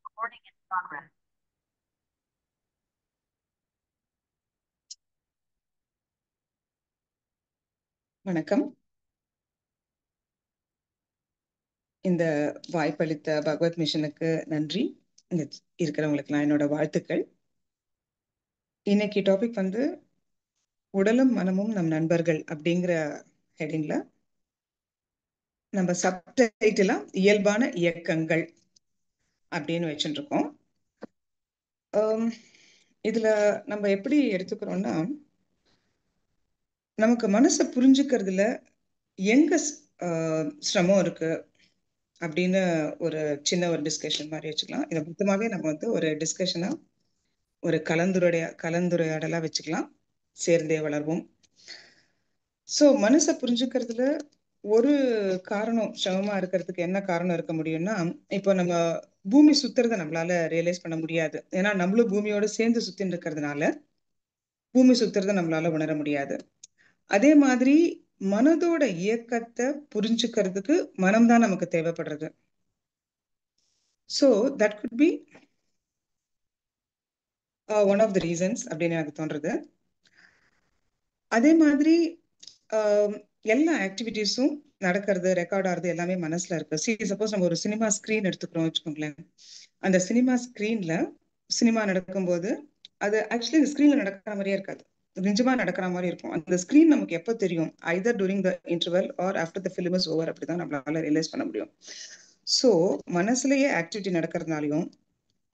Recording in progress. வணக்கம். இந்த வாய்ப்பளித்த பகவத் மிஷனுக்கு நன்றி. இங்க இருக்கிறவங்களுக்குலாம் என்னோட வாழ்த்துக்கள். இன்னைக்கு டாபிக் வந்து உடலும் மனமும் நம் நண்பர்கள் அப்படிங்கிற ஹெடிங்ல நம்ம சப்டைட்டிலா இயல்பான இயக்கங்கள் அப்படின்னு வச்சுட்டு இருக்கோம். இதுல நம்ம எப்படி எடுத்துக்கிறோம்னா, நமக்கு மனசை புரிஞ்சுக்கிறதுல எங்க சிரமம் இருக்கு அப்படின்னு ஒரு சின்ன ஒரு டிஸ்கஷன் மாதிரி வச்சுக்கலாம். இதை மொத்தமாவே நம்ம வந்து ஒரு டிஸ்கஷனா ஒரு கலந்துரையாடலா வச்சுக்கலாம். சேர்ந்தே வளர்வோம். சோ மனசை புரிஞ்சுக்கிறதுல ஒரு காரணம் சிரமமா இருக்கிறதுக்கு என்ன காரணம் இருக்க முடியும்னா, இப்போ நம்ம பூமி சுத்துறதை நம்மளால ரியலைஸ் பண்ண முடியாது. ஏன்னா நம்மளும் பூமியோட சேர்ந்து சுத்தின்னு இருக்கிறதுனால பூமி சுத்துறதை நம்மளால உணர முடியாது. அதே மாதிரி மனதோட இயக்கத்தை புரிஞ்சுக்கிறதுக்கு மனம்தான் நமக்கு தேவைப்படுறது. So that could be one of the reasons அப்படின்னு எனக்கு தோன்றது. அதே மாதிரி எல்லா ஆக்டிவிட்டிஸும் நடக்கிறது, ரெக்கார்ட் ஆகுறது எல்லாமே மனசுல இருக்கு. சப்போஸ் நம்ம ஒரு சினிமா ஸ்கிரீன் எடுத்துக்கிறோம் வச்சுக்கோங்களேன். அந்த சினிமா ஸ்கிரீன்ல சினிமா நடக்கும்போது அது ஆக்சுவலி இந்த ஸ்கிரீன்ல நடக்கிற மாதிரியே இருக்காது, நிஜமா நடக்கிற மாதிரி இருக்கும். அந்த ஸ்கிரீன் நமக்கு எப்போ தெரியும்? Either during the interval or after the film is over. அப்படிதான் நம்மளால ரியலைஸ் பண்ண முடியும். ஸோ மனசுலயே ஆக்டிவிட்டி நடக்கிறதுனாலையும்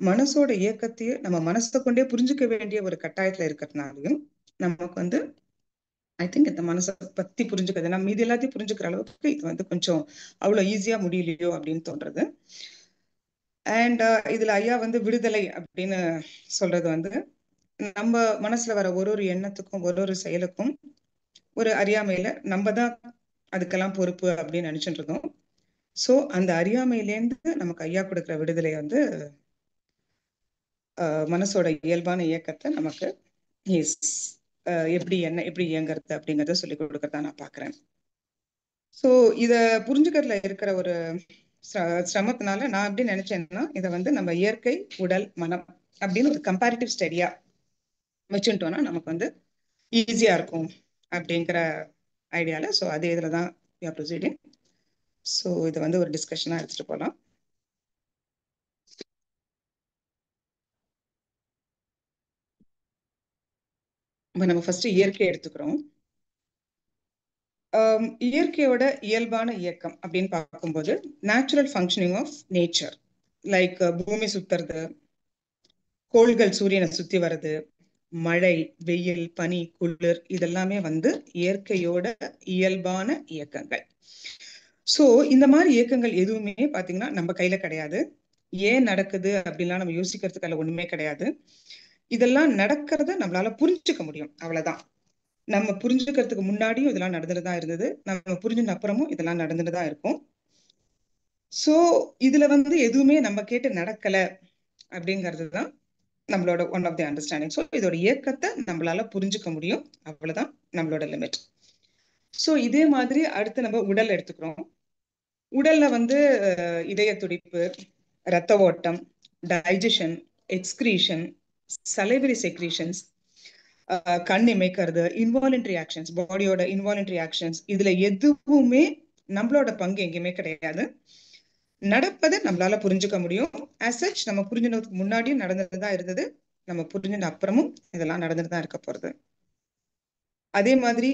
மனசோட இயக்கத்தையே நம்ம மனசை கொண்டே புரிஞ்சுக்க வேண்டிய ஒரு கட்டாயத்துல இருக்கிறதுனாலையும் நமக்கு வந்து ஐ திங்க் இந்த மனசை பத்தி புரிஞ்சுக்கிறது, நம்ம மீதி எல்லாத்தையும் புரிஞ்சுக்கிற அளவுக்கு இது வந்து கொஞ்சம் அவ்வளவு ஈஸியா முடியலையோ அப்படின்னு தோன்றது. அண்ட் இதுல ஐயா வந்து விடுதலை அப்படின்னு சொல்றது வந்து, நம்ம மனசுல வர ஒரு ஒரு எண்ணத்துக்கும் ஒரு ஒரு செயலுக்கும் ஒரு அறியாமையில நம்ம தான் அதுக்கெல்லாம் பொறுப்பு அப்படின்னு நினைச்சுட்டு இருந்தோம். சோ அந்த அறியாமையிலேருந்து நமக்கு ஐயா கொடுக்குற விடுதலை வந்து மனசோட இயல்பான இயக்கத்தை நமக்கு எப்படி இயங்குறது அப்படிங்கறத சொல்லி கொடுக்கறதா நான் பாக்குறேன். சோ இத புரிஞ்சுக்கிறதுல இருக்கிற ஒரு சிரமத்தினால நான் எப்படி நினைச்சேன்னா, இதை வந்து நம்ம இயற்கை, உடல், மனம் அப்படின்னு ஒரு கம்பேரிட்டிவ் ஸ்டடியா வச்சுட்டோம்னா நமக்கு வந்து ஈஸியா இருக்கும் அப்படிங்கிற ஐடியால. ஸோ அதே இதுலதான் ப்ரொசீடிங். ஸோ இதை வந்து ஒரு டிஸ்கஷனா எடுத்துட்டு போகலாம். நம்ம ஃபர்ஸ்ட் இயற்கை எடுத்துக்கிறோம். இயற்கையோட இயல்பான இயக்கம் அப்படின்னு பார்க்கும்போது natural functioning of nature, like பூமி சுத்துறது, கோள்கள் சூரியனை சுத்தி வர்றது, மழை, வெயில், பனி, குளிர், இதெல்லாமே வந்து இயற்கையோட இயல்பான இயக்கங்கள். சோ இந்த மாதிரி இயக்கங்கள் எதுவுமே பாத்தீங்கன்னா நம்ம கையில கிடையாது. ஏன் நடக்குது அப்படின்லாம் நம்ம யோசிக்கிறதுக்கு அதுல ஒண்ணுமே கிடையாது. இதெல்லாம் நடக்கிறத நம்மளால புரிஞ்சுக்க முடியும், அவ்வளவுதான். நம்ம புரிஞ்சுக்கிறதுக்கு முன்னாடியும் இதெல்லாம் நடந்துட்டுதான் இருந்தது, நம்ம புரிஞ்சுன அப்புறமும் இதெல்லாம் நடந்துட்டுதான் இருக்கும். சோ இதுல வந்து எதுவுமே நம்ம கேட்டு நடக்கல அப்படிங்கிறதுதான் நம்மளோட one of the understanding. So இதோட இயக்கத்தை நம்மளால புரிஞ்சுக்க முடியும், அவ்வளவுதான் நம்மளோட லிமிட். ஸோ இதே மாதிரி அடுத்து நம்ம உடல் எடுத்துக்கிறோம். உடல்ல வந்து இதய துடிப்பு, ரத்த ஓட்டம், டைஜஷன், எக்ஸ்கிரீஷன், சலைவரி செக்ரீஷன்ஸ், கண் இமைக்கிறது, இன்வாலண்டரி ஆக்ஷன்ஸ், பாடியோட இன்வாலண்டரி ஆக்ஷன்ஸ், இதுல எதுவுமே நம்மளோட பங்கு எங்கேயுமே கிடையாது. நடப்பதை நம்மளால புரிஞ்சுக்க முடியும். ஆஸ் சச் நம்ம புரிஞ்சுனதுக்கு முன்னாடியும் நடந்துதான் இருந்தது, நம்ம புரிஞ்சின அப்புறமும் இதெல்லாம் நடந்துட்டு தான் இருக்க போறது. அதே மாதிரி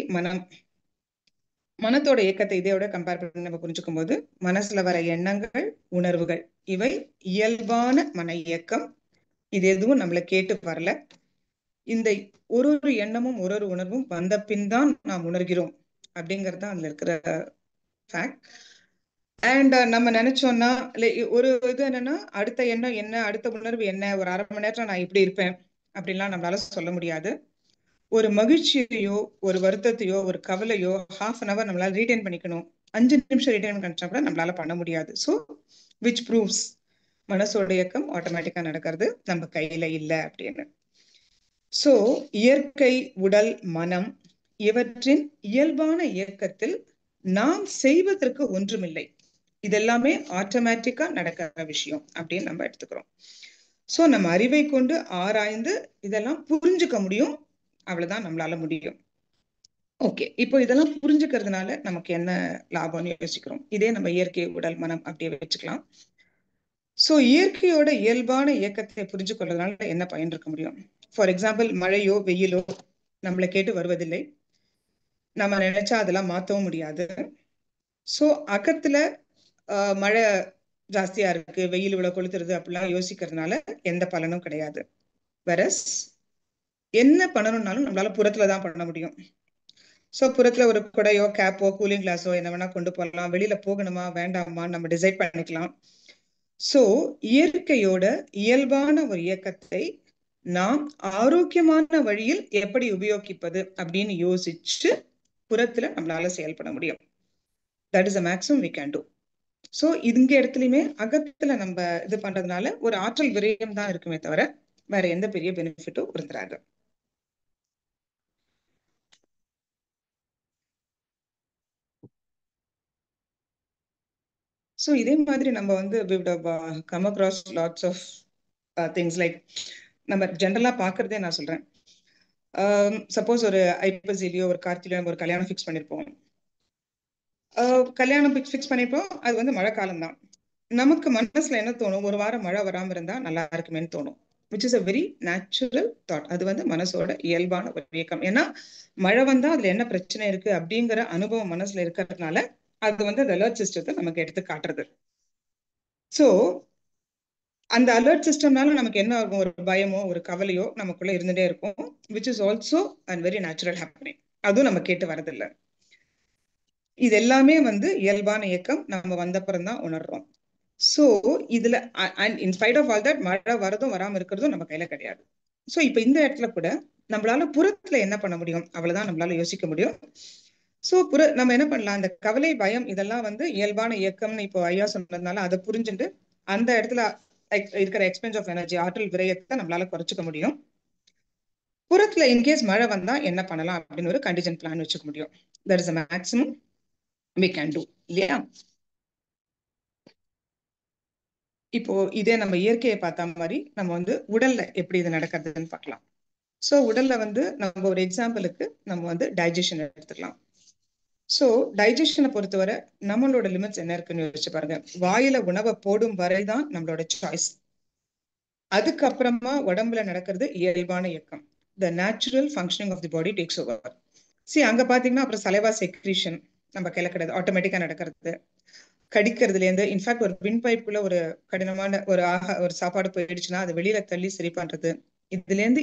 மனத்தோட இயக்கத்தை இதையோட கம்பேர் பண்ணி நம்ம புரிஞ்சுக்கும் போது, மனசுல வர எண்ணங்கள், உணர்வுகள், இவை இயல்பான மன இயக்கம். இது எதுவும் நம்மள கேட்டு வரல. இந்த ஒரு ஒரு எண்ணமும் ஒரு ஒரு உணர்வும் வந்த பின் தான் நாம் உணர்கிறோம் அப்படிங்கிறது தான் அதுல இருக்கிற ஃபேக்ட். அண்ட் நம்ம நினைச்சோம்னா ஒரு இது என்னன்னா, அடுத்த எண்ணம் என்ன, அடுத்த உணர்வு என்ன, ஒரு அரை மணி நேரத்துல நான் இப்படி இருப்பேன் அப்படின்லாம் நம்மளால சொல்ல முடியாது. ஒரு மகிழ்ச்சியையோ, ஒரு வருத்தத்தையோ, ஒரு கவலையோ ½ நம்மளால ரீடைன் பண்ணிக்கணும், 5 நிமிஷம் ரீடைன் பண்ணிச்சா கூட நம்மளால பண்ண முடியாது. ஸோ விச் ப்ரூவ்ஸ் மனசோட இயக்கம் ஆட்டோமேட்டிக்கா நடக்கிறது நம்ம கையில இல்லை அப்படின்னு. சோ இயற்கை, உடல், மனம் இவற்றின் இயல்பான இயக்கத்தில் நாம் செய்வதற்கு ஒன்றுமில்லை. இதெல்லாமே ஆட்டோமேட்டிக்கா நடக்கிற விஷயம் அப்படின்னு நம்ம எடுத்துக்கிறோம். சோ நம்ம அறிவை கொண்டு ஆராய்ந்து இதெல்லாம் புரிஞ்சுக்க முடியும். அவ்வளவுதான் நம்மளால முடியும். ஓகே, இப்போ இதெல்லாம் புரிஞ்சுக்கிறதுனால நமக்கு என்ன லாபம்னு யோசிக்கிறோம். இதே நம்ம இயற்கை, உடல், மனம் அப்படியே வச்சுக்கலாம். சோ இயற்கையோட இயல்பான இயக்கத்தை புரிஞ்சு கொள்றதுனால என்ன பயன் இருக்க முடியும்? ஃபார் எக்ஸாம்பிள், மழையோ வெயிலோ நம்மளை கேட்டு வருவதில்லை. நம்ம நினைச்சா அதெல்லாம் மாத்தவும் முடியாது. சோ அகத்துல மழை ஜாஸ்தியா இருக்கு, வெயில் இவ்வளவு கொளுத்துறது அப்படிலாம் யோசிக்கிறதுனால எந்த பலனும் கிடையாது. வெரஸ் என்ன பண்ணணும்னாலும் நம்மளால புறத்துலதான் பண்ண முடியும். சோ புறத்துல ஒரு குடையோ, கேப்போ, கூலிங் கிளாஸோ என்ன வேணா கொண்டு போகலாம். வெளியில போகணுமா வேண்டாமா நம்ம டிசைட் பண்ணிக்கலாம். சோ இயற்கையோட இயல்பான ஒரு இயக்கத்தை நாம் ஆரோக்கியமான வழியில் எப்படி உபயோகிப்பது அப்படின்னு யோசிச்சு புறத்துல நம்மளால செயல்பட முடியும். That is a maximum we can do. So இங்க இடத்துலயுமே அகத்துல நம்ம இது பண்றதுனால ஒரு ஆற்றல் விரயம் தான் இருக்குமே தவிர வேற எந்த பெரிய பெனிஃபிட்டும் இருந்துராது. சோ இதே மாதிரி நம்ம வந்து we would have come across lots of things like நம்ம ஜென்ரலா பாக்குறதே நான் சொல்றேன். சப்போஸ் ஒரு ஐப்பசிலியோ ஒரு கார்த்திகையோ ஒரு கல்யாணம் ஃபிக்ஸ் பண்ணிருப்போம். கல்யாணம் ஃபிக்ஸ் பண்ணிப்போம். அது வந்து மழை காலம் தான். நமக்கு மனசுல என்ன தோணும்? ஒரு வாரம் மழை வராம இருந்தா நல்லா இருக்குமேன்னு தோணும். Which is a very natural thought. அது வந்து மனசோட இயல்பான ஒரு இயக்கம். ஏன்னா மழை வந்தா அதுல என்ன பிரச்சனை இருக்கு அப்படிங்கிற அனுபவம் மனசுல இருக்கிறதுனால அது வந்து அந்த அலர்ட் சிஸ்டத்தை நமக்கு எடுத்து காட்டுறது. சோ அந்த அலர்ட் சிஸ்டம்னால நமக்கு என்ன ஆகும்? ஒரு பயமோ ஒரு கவலையோ நமக்குள்ள இருந்துட்டே இருக்கும். Which is also and very natural happening. அதுவும் நம்ம கேட்டு வரதில்லை. இது எல்லாமே வந்து இயல்பான இயக்கம். நம்ம வந்தப்புறம் தான் உணர்றோம். சோ இதுல and in spite of all that மழை வரதும் வராம இருக்கிறதும் நம்ம கையில கிடையாது. சோ இப்ப இந்த இடத்துல கூட நம்மளால புறத்துல என்ன பண்ண முடியும்? அவ்வளவுதான் நம்மளால யோசிக்க முடியும். சோ நம்ம என்ன பண்ணலாம்? அந்த கவலை, பயம் இதெல்லாம் வந்து இயல்பான இயக்கம்னு இப்போ ஐயா சொன்னதுனால அதை புரிஞ்சுட்டு அந்த இடத்துல இருக்கிற எக்ஸ்பென்ஸ் ஆஃப் எனர்ஜி, ஆற்றல் விரயத்தை நம்மளால குறைச்சிக்க முடியும். புறத்துல இன்கேஸ் மழை வந்தா என்ன பண்ணலாம் அப்படின்னு ஒரு கண்டிஜென்ட் பிளான் வச்சுக்க முடியும். That is a maximum we can do, இல்லையா? இப்போ இதே நம்ம இயற்கையை பார்த்த மாதிரி நம்ம வந்து உடல்ல எப்படி இது நடக்கிறதுன்னு பார்க்கலாம். சோ உடல்ல வந்து நம்ம ஒரு எக்ஸாம்பிளுக்கு நம்ம வந்து டைஜஷன் எடுத்துக்கலாம். சோ டைஜஷனை பொறுத்தவரை நம்மளோட லிமிட்ஸ் என்ன இருக்குன்னு யோசிச்சு பாருங்க. வாயில உணவை போடும் வரைதான் நம்மளோட சாய்ஸ். அதுக்கப்புறமா உடம்புல நடக்கிறது இயல்பான இயக்கம். The natural functioning of the body takes over. அங்க பாத்தீங்கன்னா அப்புறம் சலைவா செக்ரீஷன் நம்ம கையில கிடையாது, ஆட்டோமேட்டிக்கா நடக்கிறது. கடிக்கிறதுல இருந்து இன்ஃபேக்ட் ஒரு வின் பைப்புக்குள்ள ஒரு கடினமான ஒரு சாப்பாடு போயிடுச்சுன்னா அதை வெளியில தள்ளி சரி பண்றது. இதுல இருந்து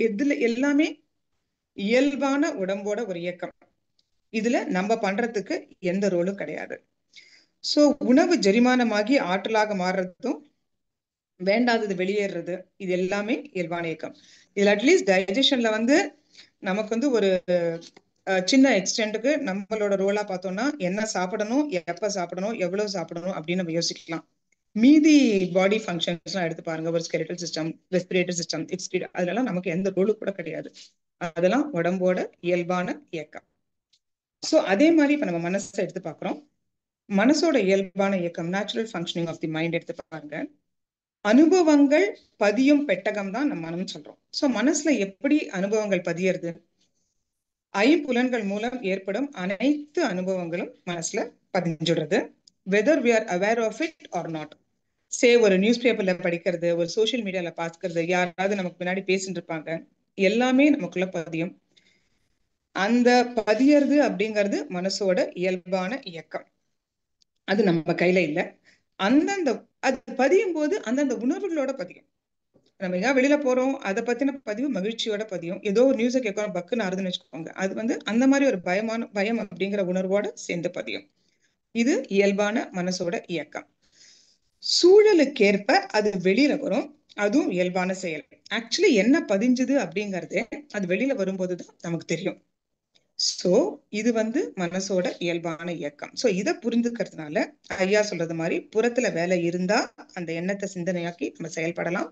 இதுல எல்லாமே இயல்பான உடம்போட ஒரு இயக்கம். இதுல நம்ம பண்றதுக்கு எந்த ரோலும் கிடையாது. சோ உணவு ஜெரிமானமாகி ஆற்றலாக மாறுறதும் வேண்டாதது வெளியேறது இது எல்லாமே இயல்பான இயக்கம். இதுல அட்லீஸ்ட் டைஜஷன்ல வந்து நமக்கு வந்து ஒரு சின்ன எக்ஸ்டென்ட்டுக்கு நம்மளோட ரோலா பார்த்தோம்னா என்ன சாப்பிடணும், எப்ப சாப்பிடணும், எவ்வளவு சாப்பிடணும் அப்படின்னு நம்ம யோசிக்கலாம். மீதி பாடி ஃபங்க்ஷன்ஸ் எல்லாம் எடுத்து பாருங்க. ஒரு skeletal system, respiratory system, excrete, அதெல்லாம் நமக்கு எந்த ரோலும் கூட கிடையாது. அதெல்லாம் உடம்போட இயல்பான இயக்கம். சோ அதே மாதிரி இப்ப நம்ம மனசை எடுத்து பாக்குறோம். மனசோட இயல்பான இயக்கம், natural functioning of the mind எடுத்து பாருங்க. அனுபவங்கள் பதியும் பெட்டகம் தான் நம்ம மனம் சொல்றோம். சோ மனசுல எப்படி அனுபவங்கள் பதியறது? ஐம்புலன்கள் மூலம் ஏற்படும் அனைத்து அனுபவங்களும் மனசுல பதிஞ்சுடுறது. Whether we are aware of it or not. ஒரு நியூஸ் பேப்பர்ல படிக்கிறது, ஒரு சோசியல் மீடியால பாக்குறது, யாராவது நமக்கு பின்னாடி பேசிட்டு இருப்பாங்க, எல்லாமே நமக்குள்ள பதியும். அந்த பதியறது அப்படிங்கிறது மனசோட இயல்பான இயக்கம். அது நம்ம கையில இல்ல. அந்தந்த அது பதியும் போது அந்தந்த உணர்வுகளோட பதியும். நம்ம எங்க வெளியில போறோம், அதை பத்தின பதிவு மகிழ்ச்சியோட பதியும். ஏதோ ஒரு நியூஸை கேட்கறோம், பக்குன்னு ஆறுதுன்னு வச்சுக்கோங்க, அது வந்து அந்த மாதிரி ஒரு பயம் அப்படிங்கிற உணர்வோட சேர்ந்து பதியும். இது இயல்பான மனசோட இயக்கம். சூழலுக்கேற்ப அது வெளியில வரும். அதுவும் இயல்பான செயல். ஆக்சுவலி என்ன பதிஞ்சுது அப்படிங்கறது அது வெளியில வரும்போதுதான் நமக்கு தெரியும். சோ இது வந்து மனசோட இயல்பான இயக்கம். சோ இதை புரிந்துக்கிறதுனால ஐயா சொல்றது மாதிரி புறத்துல வேலை இருந்தா அந்த எண்ணத்தை சிந்தனையாக்கி நம்ம செயல்படலாம்.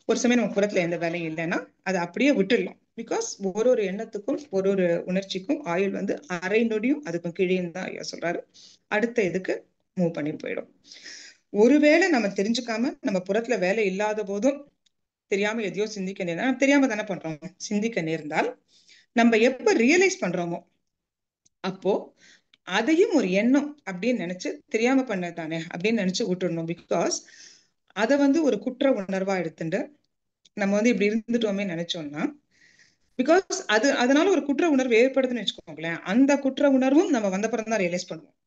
ஒரு சமயம் நம்ம புறத்துல எந்த வேலையும் இல்லைன்னா அதை அப்படியே விட்டுடலாம். பிகாஸ் ஒரு எண்ணத்துக்கும் ஒரு உணர்ச்சிக்கும் ஆயுள் வந்து அரை நொடியும் அதுக்கும் கீழே தான் ஐயா சொல்றாரு. அடுத்த இதுக்கு மூவ் பண்ணி போயிடும். ஒருவேளை நம்ம தெரிஞ்சுக்காம நம்ம புறத்துல வேலை இல்லாத போதும் தெரியாம எதையோ சிந்திக்க நேர்ந்தால், தெரியாம தானே பண்றோம், சிந்திக்க நேர்ந்தால் நம்ம எப்ப ரியலைஸ் பண்றோமோ அப்போ அதையும் ஒரு எண்ணம் அப்படின்னு நினைச்சு தெரியாம பண்ணதானே அப்படின்னு நினைச்சு விட்டுடணும். பிகாஸ் அதை ஒரு குற்ற உணர்வா எடுத்துட்டு நம்ம இப்படி இருந்துட்டோமே நினைச்சோம்னா, பிகாஸ் அதனால ஒரு குற்ற உணர்வு ஏற்படுதுன்னு வச்சுக்கோங்களேன், அந்த குற்ற உணர்வும் நம்ம வந்தப்புறம் தான் ரியலைஸ் பண்ணுவோம்.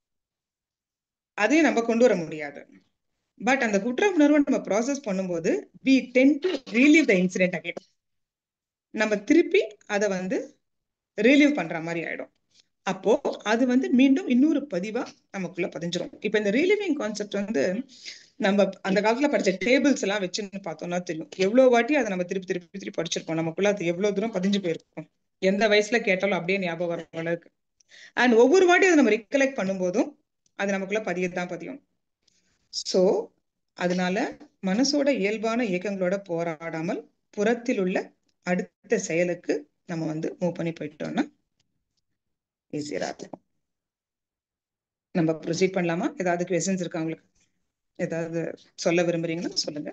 அதையும் நம்ம கொண்டு வர முடியாது. பட் அந்த குற்ற உணர்வை நம்ம ப்ராசஸ் பண்ணும்போது we tend to relive the incident again. நம்ம திருப்பி அதை ரீலீவ் பண்ற மாதிரி ஆயிடும். அப்போ அது மீண்டும் இன்னொரு பதிவா நமக்குள்ள பதிஞ்சிரும். இப்ப இந்த ரீலிவிங் கான்செப்ட் நம்ம அந்த காலத்துல படிச்ச டேபிள்ஸ் எல்லாம் வச்சுன்னு பார்த்தோம்னா தெரியும், எவ்வளவு வாட்டி அதை நம்ம திருப்பி திருப்பி திருப்பி படிச்சிருப்போம். நமக்குள்ள அது எவ்வளவு தூரம் பதிஞ்சு போயிருக்கும், எந்த வயசுல கேட்டாலும் அப்படியே ஞாபகம் வர அளவுக்கு. அண்ட் ஒவ்வொரு வாட்டி அதை நம்ம ரிகலெக்ட் பண்ணும் போதும் அது நமக்குள்ள பதியத்தான் பதியும். சோ அதனால மனசோட இயல்பான இயக்கங்களோட போராடாமல் புறத்தில் உள்ள அடுத்த செயலுக்கு நம்ம மூவ் பண்ணி போயிட்டோம்னா ஈஸியரா இருக்கும். நம்ம ப்ரொசீட் பண்ணலாமா? ஏதாவது கொஸ்டின்ஸ் இருக்கா உங்களுக்கு? ஏதாவது சொல்ல விரும்புறீங்களா சொல்லுங்க.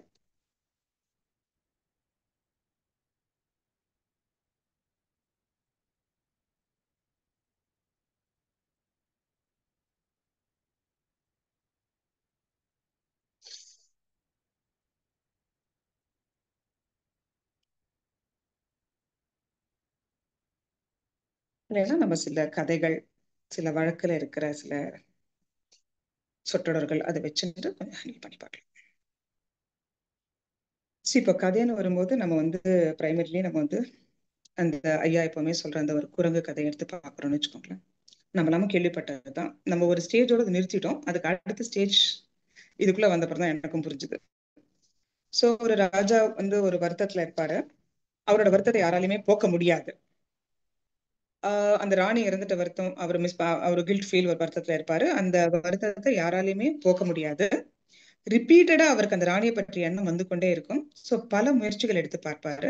இல்லைன்னா நம்ம சில கதைகள், சில வழக்குல இருக்கிற சில சொற்றொடர்கள் அதை வச்சுட்டு கொஞ்சம் ஹேண்டில் பண்ணி பார்க்கலாம். இப்போ கதைன்னு வரும்போது நம்ம பிரைமரிலி நம்ம அந்த ஐயா எப்பவுமே சொல்ற அந்த ஒரு குரங்கு கதையை எடுத்து பார்க்குறோம்னு வச்சுக்கோங்களேன். நம்ம எல்லாமே கேள்விப்பட்டதுதான். நம்ம ஒரு ஸ்டேஜோட நிறுத்திட்டோம். அதுக்கு அடுத்த ஸ்டேஜ் இதுக்குள்ள வந்தப்பறம் தான் எனக்கும் புரிஞ்சுது. சோ ஒரு ராஜா ஒரு வருத்தத்துல இருப்பாரு. அவரோட வருத்தத்தை யாராலையுமே போக்க முடியாது. அந்த ராணி இறந்துட்ட வருத்தம் அவர் கில்ட் ஃபீல் ஒரு வருத்தத்துல இருப்பாரு. அந்த வருத்தத்தை யாராலையுமே போக்க முடியாது. ரிப்பீட்டடா அவருக்கு அந்த ராணியை பற்றிய எண்ணம் வந்து கொண்டே இருக்கும். சோ பல முயற்சிகள் எடுத்து பார்ப்பாரு.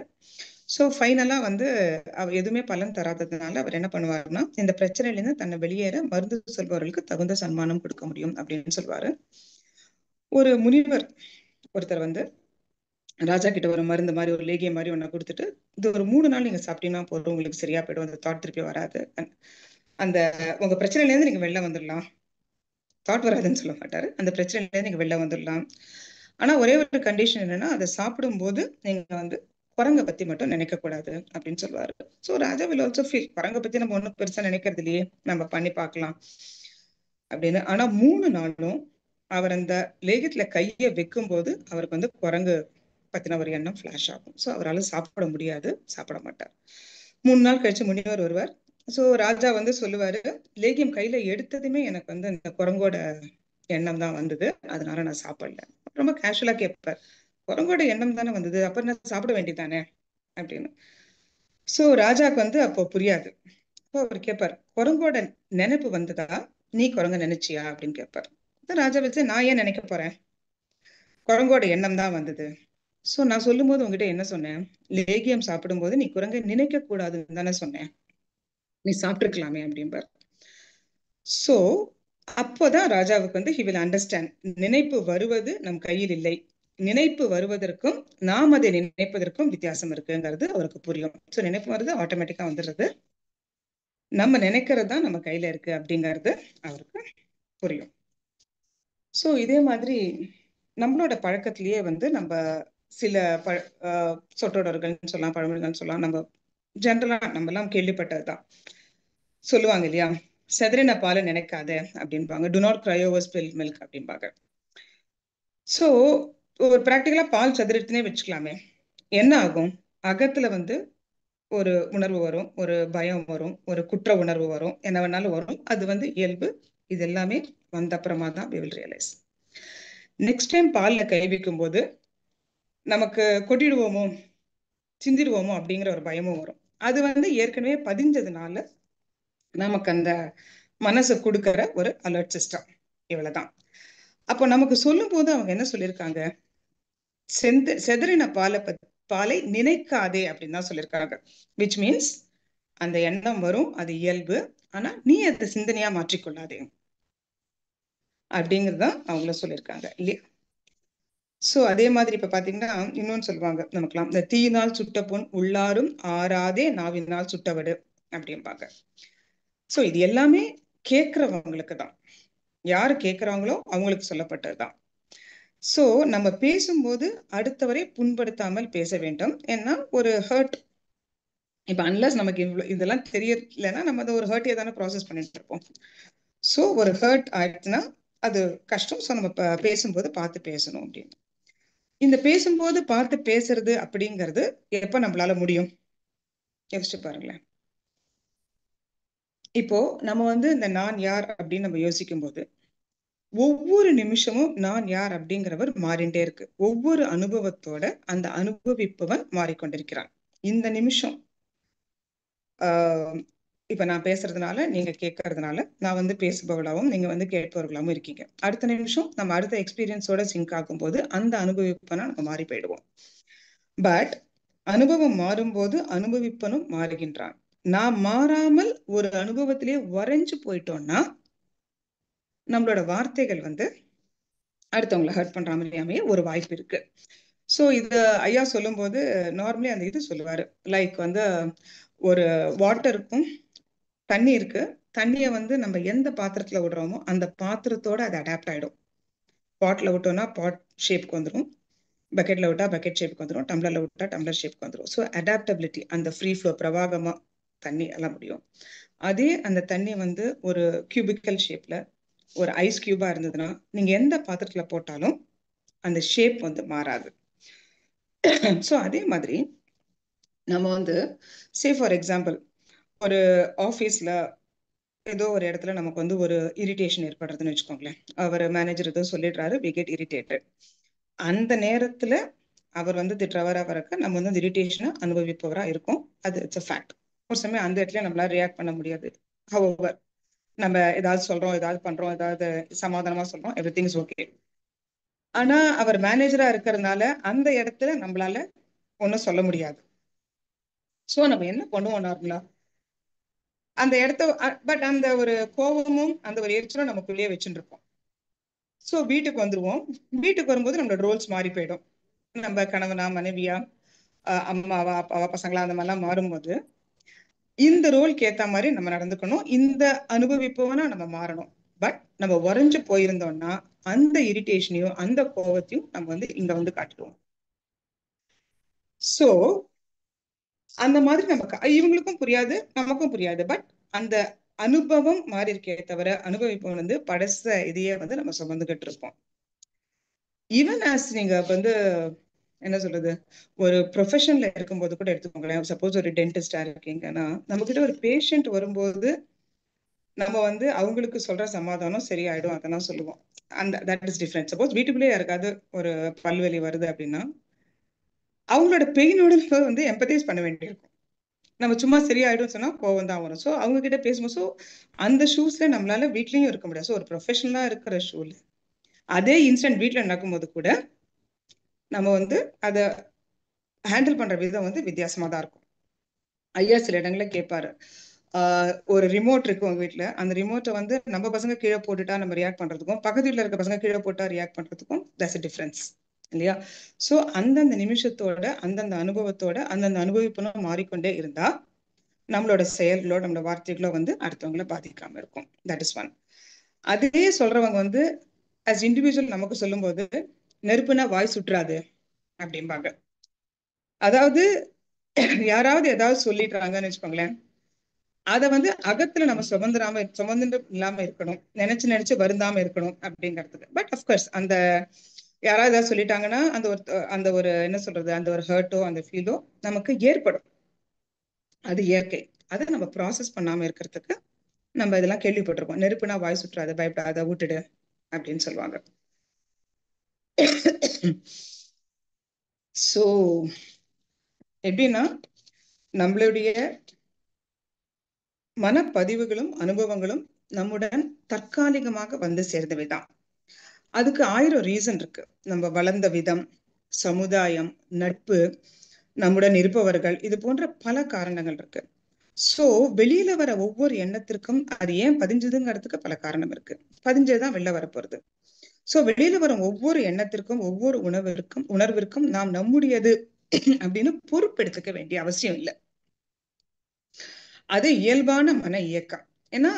சோ ஃபைனலா அவர் எதுவுமே பலன் தராததுனால அவர் என்ன பண்ணுவாருன்னா, இந்த பிரச்சனையில இருந்து தன்னை வெளியேற மருந்து சொல்பவர்களுக்கு தகுந்த சன்மானம் கொடுக்க முடியும் அப்படின்னு சொல்வாரு. ஒரு முனிவர் ஒருத்தர் ராஜா கிட்ட ஒரு மருந்து மாதிரி, ஒரு லேகியம் மாதிரி ஒண்ணு கொடுத்துட்டு, இது ஒரு 3 நாள் நீங்க சாப்பிட்டீங்கன்னா போதும், உங்களுக்கு சரியா போயிடும், அந்த தாட் திருப்பி வராது, அந்த உங்க பிரச்சனையில இருந்து நீங்க வெளில வந்துடலாம். தாட் வராதுன்னு சொல்ல மாட்டாரு, அந்த பிரச்சனையில இருந்து நீங்க வெளில வந்துடலாம். ஆனா ஒரே ஒரு கண்டிஷன் என்னன்னா, அதை சாப்பிடும் போது நீங்க குரங்க பத்தி மட்டும் நினைக்க கூடாது அப்படின்னு சொல்லுவாரு. So Raja will also feel, குரங்க பத்தி நம்ம ஒண்ணும் பெருசா நினைக்கிறது இல்லையே, நம்ம பண்ணி பார்க்கலாம் அப்படின்னு. ஆனா 3 நாளும் அவர் அந்த லேகத்துல கைய வைக்கும் போது அவருக்கு குரங்கு பத்தின ஒரு எண்ணம் பிளாஷ் ஆகும். சோ அவரால் சாப்பிட முடியாது, சாப்பிட மாட்டார். 3 நாள் கழிச்சு முனிவர் வருவார். சோ ராஜா சொல்லுவாரு, லேகியம் கையில எடுத்ததுமே எனக்கு இந்த குரங்கோட எண்ணம் தான் வந்தது, அதனால நான் சாப்பிடல. ரொம்ப கேஷுவலா கேட்பார், குரங்கோட எண்ணம் தானே வந்தது, அப்ப நான் சாப்பிட வேண்டியதானே அப்படின்னு. சோ ராஜாக்கு அப்போ புரியாது. அப்போ அவர் கேட்பார், குரங்கோட நினைப்பு வந்ததா, நீ குரங்க நினைச்சியா அப்படின்னு கேட்பார். ராஜா வச்சு, நான் ஏன் நினைக்க போறேன், குரங்கோட எண்ணம் தான் வந்தது. சோ நான் சொல்லும் போது உங்ககிட்ட என்ன சொன்னேன், லேகியம் சாப்பிடும் போது நீ குரங்க நினைக்க கூடாதுன்னு தானே சொன்னேன், நீ சாப்பிட்டுருக்கலாமே அப்படிம்பார். சோ அப்போதான் ராஜாவுக்கு he will understand, நினைப்பு வருவது நம் கையில் இல்லை, நினைப்பு வருவதற்கும் நாம் அதை நினைப்பதற்கும் வித்தியாசம் இருக்குங்கிறது அவருக்கு புரியும். சோ நினைப்பு வருது ஆட்டோமேட்டிக்கா வந்துடுறது, நம்ம நினைக்கிறது தான் நம்ம கையில இருக்கு அப்படிங்கிறது அவருக்கு புரியும். சோ இதே மாதிரி நம்மளோட பழக்கத்திலேயே நம்ம சில சொற்றொடர்கள்னு சொல்லலாம், பழமொழிகள்னு சொல்லலாம், நம்ம ஜென்ரலா நம்ம எல்லாம் கேள்விப்பட்டதுதான். சொல்லுவாங்க இல்லையா, செதறின பாலை நினைக்காத அப்படின்பாங்க, to not cry over ஸ்பில்ட் milk அப்படின்பாங்க. சோ ஒரு பிராக்டிகலா பால் செதறிட்டுனே வச்சுக்கலாமே, என்ன ஆகும், அகத்துல ஒரு உணர்வு வரும், ஒரு பயம் வரும், ஒரு குற்ற உணர்வு வரும், என்ன வேணாலும் வரும். அது இயல்பு. இது எல்லாமே வந்த அப்புறமா தான் we will realize. Next time பால்ல கை வைக்கும் போது நமக்கு கொட்டிடுவோமோ, சிந்திடுவோமோ அப்படிங்கிற ஒரு பயமும் வரும். அது ஏற்கனவே பதிஞ்சதுனால நமக்கு அந்த மனசு கொடுக்கிற ஒரு அலர்ட் சிஸ்டம், இவ்வளவுதான். அப்போ நமக்கு சொல்லும் போது அவங்க என்ன சொல்லியிருக்காங்க, செதறின பாலை நினைக்காதே அப்படின்னு தான் சொல்லியிருக்காங்க. விச் மீன்ஸ் அந்த எண்ணம் வரும், அது இயல்பு, ஆனா நீ அதை சிந்தனையா மாற்றிக்கொள்ளாதே. அப்படிங்கிறதுதான் அவங்கள சொல்லியிருக்காங்க இல்லையா. சோ அதே மாதிரி இப்ப பாத்தீங்கன்னா இன்னொன்னு சொல்லுவாங்க நமக்குலாம், இந்த தீயினால் சுட்ட பொன் உள்ளாரும் ஆறாதே நாவினால் சுட்டவடு அப்படிம்பாங்க. சோ இது எல்லாமே கேட்கிறவங்களுக்கு தான், யாரு கேட்கிறாங்களோ அவங்களுக்கு சொல்லப்பட்டதுதான். சோ நம்ம பேசும்போது அடுத்தவரை புண்படுத்தாமல் பேச வேண்டும். ஏன்னா ஒரு ஹர்ட், இப்ப அன்லஸ் நமக்கு இதெல்லாம் தெரியலன்னா நம்ம அதை ஒரு ஹர்ட்டே தானே ப்ராசஸ் பண்ணிட்டு இருப்போம். சோ ஒரு ஹர்ட் ஆயிடுச்சுன்னா அது கஷ்டம். சோ நம்ம பேசும்போது பார்த்து பேசணும் அப்படின்னு. இந்த பேசும்போது பார்த்து பேசுறது அப்படிங்கிறது எப்ப நம்மளால முடியும் யோசிச்சு பாருங்களேன். இப்போ நம்ம இந்த நான் யார் அப்படின்னு நம்ம யோசிக்கும் போது ஒவ்வொரு நிமிஷமும் நான் யார் அப்படிங்கிறவர் மாறிண்டே இருக்கு. ஒவ்வொரு அனுபவத்தோட அந்த அனுபவிப்பவன் மாறிக்கொண்டிருக்கிறான். இந்த நிமிஷம் ஆஹ் இப்ப நான் பேசுறதுனால நீங்க கேட்கறதுனால நான் பேசுபவளாகவும் நீங்க கேட்பவர்களாகவும் இருக்கீங்க. அடுத்த நிமிஷம் நம்ம அடுத்த எக்ஸ்பீரியன்ஸோட சிங்க் ஆகும் போது அந்த அனுபவிப்பனா நம்ம மாறி போயிடுவோம். பட் அனுபவம் மாறும்போது அனுபவிப்பனும் மாறுகின்றான். நான் மாறாமல் ஒரு அனுபவத்திலேயே வரைஞ்சு போயிட்டோம்னா நம்மளோட வார்த்தைகள் அடுத்தவங்களை ஹர்ட் பண்ற மாதிரி அமைய ஒரு வாய்ப்பு இருக்கு. சோ இது ஐயா சொல்லும் போது நார்மலி அந்த இது சொல்லுவாரு, லைக் ஒரு வாட்டருக்கும் தண்ணி இருக்கு. தண்ணிய நம்ம எந்த பாத்திரத்துல விடுறோமோ அந்த பாத்திரத்தோட அது அடாப்ட் ஆயிடும். பாட்ல விட்டோம்னா பாட் ஷேப்க்கு வந்துடும், பக்கெட்ல விட்டா பக்கெட் ஷேப்க்கு வந்துடும், டம்ளர்ல விட்டா டம்ளர் ஷேப்க்கு வந்துடும். ஸோ அடாப்டபிலிட்டி, அந்த ஃப்ரீ ஃப்ளோ பிரவாகமா தண்ணி எல்லாம் முடியும். அதே அந்த தண்ணி ஒரு கியூபிக்கல் ஷேப்ல ஒரு ஐஸ் கியூபா இருந்ததுன்னா நீங்க எந்த பாத்திரத்துல போட்டாலும் அந்த ஷேப் மாறாது. ஸோ அதே மாதிரி நம்ம சே ஃபார் எக்ஸாம்பிள் ஒரு ஆஃபீஸ்ல ஏதோ ஒரு இடத்துல நமக்கு ஒரு இரிட்டேஷன் ஏற்படுறதுன்னு வச்சுக்கோங்களேன். அவர் மேனேஜர் ஏதோ சொல்லிடுறாரு, வி கெட் இரிட்டேட்டட். அந்த நேரத்துல அவர் திட்டுறவரா வரக்க நம்ம அந்த இரிட்டேஷனை அனுபவிப்பவரா இருக்கும். அது இட்ஸ் அ ஃபேக்ட். ஒரு சமயம் அந்த இடத்துல நம்மளால ரியாக்ட் பண்ண முடியாது. ஹவவர் நம்ம ஏதாவது சொல்றோம், ஏதாவது பண்றோம், ஏதாவது சமாதானமா சொல்றோம், எவ்ரி திங் இஸ் ஓகே. ஆனா அவர் மேனேஜரா இருக்கிறதுனால அந்த இடத்துல நம்மளால ஒன்றும் சொல்ல முடியாது. சோ நம்ம என்ன பண்ணுவோம் நார்மலா அந்த இடத்த, பட் அந்த ஒரு கோபமும் அந்த ஒரு எரிச்சலும் நமக்குள்ளேயே வச்சுட்டு இருப்போம். சோ வீட்டுக்கு வந்துருவோம். வீட்டுக்கு வரும்போது நம்மளோட ரோல்ஸ் மாறி போயிடும். நம்ம கணவனா மனைவியா அம்மாவா அப்பாவா பசங்களா அந்த மாதிரிலாம் மாறும்போது இந்த ரோலுக்கு ஏத்த மாதிரி நம்ம நடந்துக்கணும். இந்த அனுபவிப்பவனா நம்ம மாறணும். பட் நம்ம உறைஞ்சு போயிருந்தோம்னா அந்த இரிட்டேஷனையும் அந்த கோபத்தையும் நம்ம இங்க காட்டுவோம். சோ அந்த மாதிரி நமக்கு இவங்களுக்கும் புரியாது, நமக்கும் புரியாது. பட் அந்த அனுபவம் மாறி இருக்கே தவிர அனுபவிப்பவன் படச இதையே நம்ம சுமந்துகிட்டு இருப்போம். ஈவன் ஆஸ் நீங்க என்ன சொல்றது, ஒரு ப்ரொஃபஷன்ல இருக்கும்போது கூட எடுத்துக்கோங்களேன். சப்போஸ் ஒரு டென்டிஸ்டா இருக்கீங்கன்னா நம்ம கிட்ட ஒரு பேஷண்ட் வரும்போது நம்ம அவங்களுக்கு சொல்ற சமாதானம் சரியாயிடும் அதெல்லாம் சொல்லுவோம். அந்த தட் இஸ் டிஃபரெண்ட். சப்போஸ் வீட்டுக்குள்ளேயே யாருக்காவது ஒரு பல்வலி வருது அப்படின்னா அவங்களோட பெயினோட எம்பத்தைஸ் பண்ண வேண்டியிருக்கும். நம்ம சும்மா சரியாயிடும் சொன்னா கோவம் தான் வரும். ஸோ அவங்க கிட்ட பேசும்போது அந்த ஷூஸ்ல நம்மளால வீட்லயும் இருக்க முடியாது. ஸோ ஒரு ப்ரொஃபஷனலா இருக்கிற ஷூல அதே இன்சிடென்ட் வீட்டுல நடக்கும்போது கூட நம்ம அதை ஹேண்டில் பண்ற விதம் வித்தியாசமா தான் இருக்கும். ஐயா சில இடங்கள்ல கேட்பாரு, ஒரு ரிமோட் இருக்கு உங்க வீட்டுல, அந்த ரிமோட்டை நம்ம பசங்க கீழே போட்டுட்டா நம்ம ரியாக்ட் பண்றதுக்கும் பக்கத்து வீட்டுல இருக்க பசங்க கீழே போட்டா ரியாக்ட் பண்றதுக்கும் தட்ஸ் a டிஃபரன்ஸ் இல்லையா. சோ அந்தந்த நிமிஷத்தோட அந்தந்த அனுபவத்தோட அந்தந்த அனுபவிப்புன்னு மாறிக்கொண்டே இருந்தா நம்மளோட செயல்களோ நம்மளோட வார்த்தைகளோ அடுத்தவங்களை பாதிக்காம இருக்கும். That is one. அதே சொல்றவங்க அஸ் இண்டிவிஜுவல் நமக்கு சொல்லும் போது நெருப்புனா வாய் சுற்றாது அப்படிம்பாங்க. அதாவது யாராவது ஏதாவது சொல்லிடுறாங்கன்னு வச்சுக்கோங்களேன், அத அகத்துல நம்ம சுமந்துட்டு இல்லாம இருக்கணும், நினைச்சு நினைச்சு வருந்தாம இருக்கணும் அப்படிங்கிறதுக்கு. பட் அஃப்கோர்ஸ் அந்த யாராவது ஏதாவது சொல்லிட்டாங்கன்னா அந்த ஒரு என்ன சொல்றது, அந்த ஒரு ஹர்ட்டோ அந்த ஃபீலோ நமக்கு ஏற்படும். அது இயற்கை. அதை நம்ம ப்ராசஸ் பண்ணாம இருக்கிறதுக்கு நம்ம இதெல்லாம் கேள்விப்பட்டிருக்கோம். நெருப்புனா வாய் சுற்றாத, பயப்படாத, விட்டுடு அப்படின்னு சொல்லுவாங்க. சோ எப்படின்னா நம்மளுடைய மனப்பதிவுகளும் அனுபவங்களும் நம்முடன் தற்காலிகமாக சேர்ந்தவைதான். அதுக்கு 1000 ரீசன் இருக்கு. நம்ம வளர்ந்த விதம், சமுதாயம், நட்பு, நம்முடன் இருப்பவர்கள், இது போன்ற பல காரணங்கள் இருக்கு. சோ வெளியில வர ஒவ்வொரு எண்ணத்திற்கும் அது ஏன் பதிஞ்சதுங்கிறதுக்கு பல காரணம் இருக்கு. பதிஞ்சதுதான் வெளில வரப்போறது. சோ வெளியில வரும் ஒவ்வொரு எண்ணத்திற்கும் ஒவ்வொரு உணர்விற்கும் நாம் நம்முடையது அப்படின்னு பொறுப்பெடுத்துக்க வேண்டிய அவசியம் இல்லை. அது இயல்பான மன இயக்கம். ஏன்னா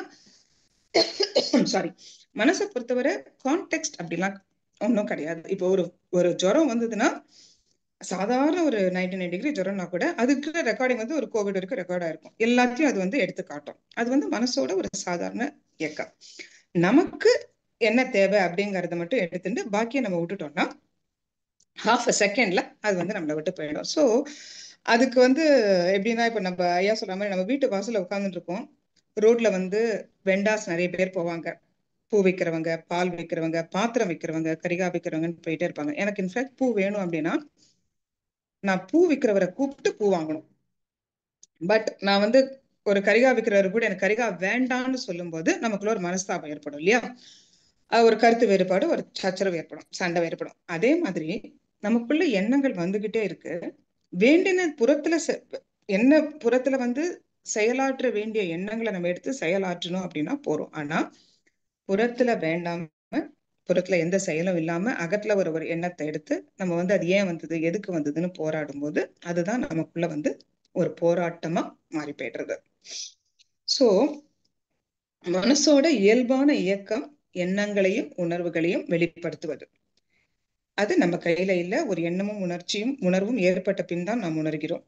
சாரி, மனசை பொறுத்தவரை கான்டெக்ட் அப்படிலாம் ஒன்றும் கிடையாது. இப்போ ஒரு ஜுரம் வந்ததுன்னா சாதாரண ஒரு 99 டிகிரி ஜுரம்னா கூட அதுக்கு ரெக்கார்டிங் வந்து ஒரு கோவிட் வரைக்கும் ரெக்கார்டா இருக்கும். எல்லாத்தையும் அது வந்து எடுத்து காட்டும். அது வந்து மனசோட ஒரு சாதாரண இயக்கம். நமக்கு என்ன தேவை அப்படிங்கறத மட்டும் எடுத்துட்டு பாக்கியை நம்ம விட்டுட்டோம்னா ஹாஃப் அ செகண்ட்ல அது வந்து நம்மளை விட்டு போயிடும். ஸோ அதுக்கு வந்து எப்படின்னா, இப்ப நம்ம ஐயா சொல்ற மாதிரி நம்ம வீட்டு வாசல்ல உட்கார்ந்துட்டு இருக்கோம். ரோட்ல வந்து வெண்டாஸ் நிறைய பேர் போவாங்க. பூ விற்கிறவங்க, பால் விற்கிறவங்க, பாத்திரம் விற்கிறவங்க, கரிகா விற்கிறவங்கன்னு போயிட்டே இருப்பாங்க. எனக்கு இன்ஃபேக்ட் பூ வேணும் அப்படின்னா நான் பூ விற்கிறவரை கூப்பிட்டு பூ வாங்கணும். பட் நான் வந்து ஒரு கரிகா விற்கிறவர் கூட எனக்கு கரிகா வேண்டாம்னு சொல்லும் போது நமக்குள்ள ஒரு மனஸ்தாபம் ஏற்படும் இல்லையா? ஒரு கருத்து வேறுபாடு, ஒரு சச்சரவு ஏற்படும், சண்டை ஏற்படும். அதே மாதிரி நமக்குள்ள எண்ணங்கள் வந்துகிட்டே இருக்கு. வேண்டின புறத்துல என்ன புறத்துல வந்து செயலாற்ற வேண்டிய எண்ணங்களை நம்ம எடுத்து செயலாற்றணும் அப்படின்னா போறோம். ஆனா புறத்துல வேண்டாம, புறத்துல எந்த செயலும் இல்லாம அகத்துல ஒரு எண்ணத்தை எடுத்து நம்ம வந்து அது ஏன் வந்தது, எதுக்கு வந்ததுன்னு போராடும் போது அதுதான் நமக்குள்ள வந்து ஒரு போராட்டமா மாறி போயிடுறது. சோ மனசோட இயல்பான இயக்கம் எண்ணங்களையும் உணர்வுகளையும் வெளிப்படுத்துவது. அது நம்ம கையில இல்ல. ஒரு எண்ணமும் உணர்வும் ஏற்பட்ட பின் தான் நாம் உணர்கிறோம்.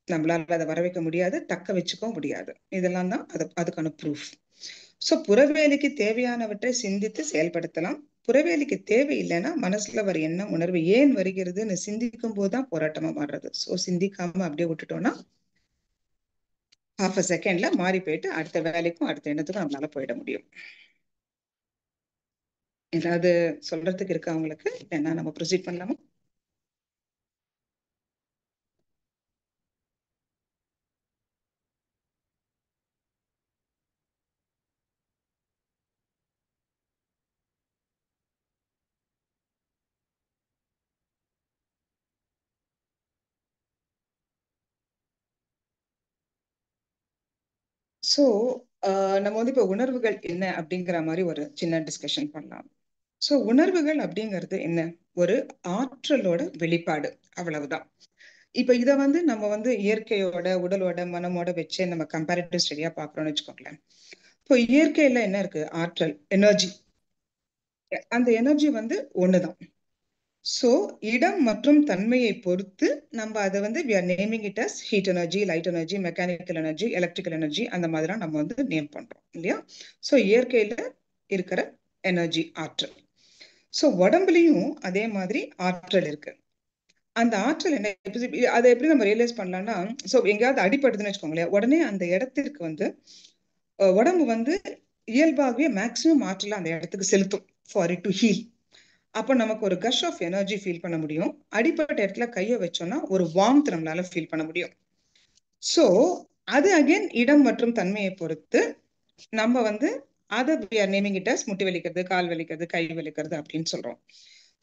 நம்மளால அதை வர வைக்க முடியாது, தக்க வச்சுக்க முடியாது. இதெல்லாம் தான் அதுக்கான ப்ரூஃப். சோ புறவேலைக்கு தேவையானவற்றை சிந்தித்து செயல்படுத்தலாம். புறவேலைக்கு தேவையில்லைன்னா மனசுல வர எண்ணம் உணர்வு ஏன் வருகிறதுன்னு சிந்திக்கும் போதுதான் போராட்டமா மாறுறது. சோ சிந்திக்காம அப்படியே விட்டுட்டோம்னா ஹாஃப் அ செகண்ட்ல மாறி போயிட்டு அடுத்த வேலைக்கும் அடுத்த எண்ணத்துக்கும் நம்மளால போயிட முடியும். ஏதாவது சொல்றதுக்கு இருக்கு அவங்களுக்கு? என்ன நம்ம ப்ரொசீட் பண்ணலாமா? சோ நம்ம வந்து இப்ப உணர்வுகள் என்ன அப்படிங்கிற மாதிரி ஒரு சின்ன டிஸ்கஷன் பண்ணலாம். சோ உணர்வுகள் அப்படிங்கிறது என்ன? ஒரு ஆற்றலோட வெளிப்பாடு, அவ்வளவுதான். இப்ப இத வந்து நம்ம வந்து இயற்கையோட, உடலோட, மனமோட வச்சு நம்ம கம்பேரிட்டிவ் ஸ்டடியா பாக்குறோம்னு வச்சுக்கோங்களேன். இப்போ இயற்கையில என்ன இருக்கு? ஆற்றல், எனர்ஜி. அந்த எனர்ஜி வந்து ஒண்ணுதான். சோ இடம் மற்றும் தன்மையை பொறுத்து நம்ம அதை வந்து we are naming it as heat energy, light energy, mechanical energy, electrical energy, அந்த மாதிரிலாம் நம்ம வந்து நேம் பண்றோம் இல்லையா? சோ இயற்கையில இருக்கிற எனர்ஜி, ஆற்றல். சோ உடம்புலயும் அதே மாதிரி ஆற்றல் இருக்கு. அந்த ஆற்றல் என்ன, அதை எப்படி நம்ம ரியலைஸ் பண்ணலாம்னா, சோ எங்கேயாவது அடிபடுதுன்னு வச்சுக்கோங்களேன், உடனே அந்த இடத்திற்கு வந்து உடம்பு வந்து இயல்பாகவே மேக்சிமம் ஆற்றல அந்த இடத்துக்கு செலுத்தும் ஃபார் இட் டு ஹீல். அப்ப நமக்கு ஒரு கஷ் ஆஃப் எனர்ஜி ஃபீல் பண்ண முடியும். அடிப்பட்ட இடத்துல கையை வச்சோம்னா ஒரு வார்ம்த் நம்மளால ஃபீல் பண்ண முடியும். சோ அது அகைன் இடம் மற்றும் தன்மையை பொறுத்து நம்ம வந்து அதை we are naming it as முட்டி வலிக்கிறது, கால் வலிக்கிறது, கை வலிக்கிறது அப்படின்னு சொல்றோம்.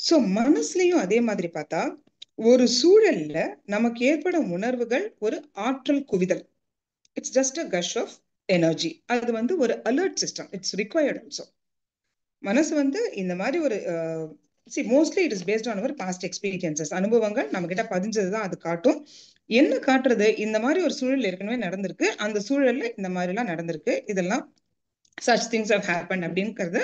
சோ மனசுலயும் அதே மாதிரி பார்த்தா ஒரு சூழல்ல நமக்கு ஏற்படும் உணர்வுகள் ஒரு ஆற்றல் குவிதல். இட்ஸ் ஜஸ்ட் அ கஷ் ஆஃப் எனர்ஜி. அது வந்து ஒரு alert system, it's required also. மனசு வந்து இந்த மாதிரி ஒரு mostly it is based on our past experiences. அனுபவங்கள் நம்ம கிட்ட பதிஞ்சதுதான் அது காட்டும். என்ன காட்டுறது? இந்த மாதிரி ஒரு சூழல் ஏற்கனவே நடந்திருக்கு, அந்த சூழல்ல இந்த மாதிரி எல்லாம் நடந்திருக்கு, இதெல்லாம் such things have happened அப்படிங்கிறது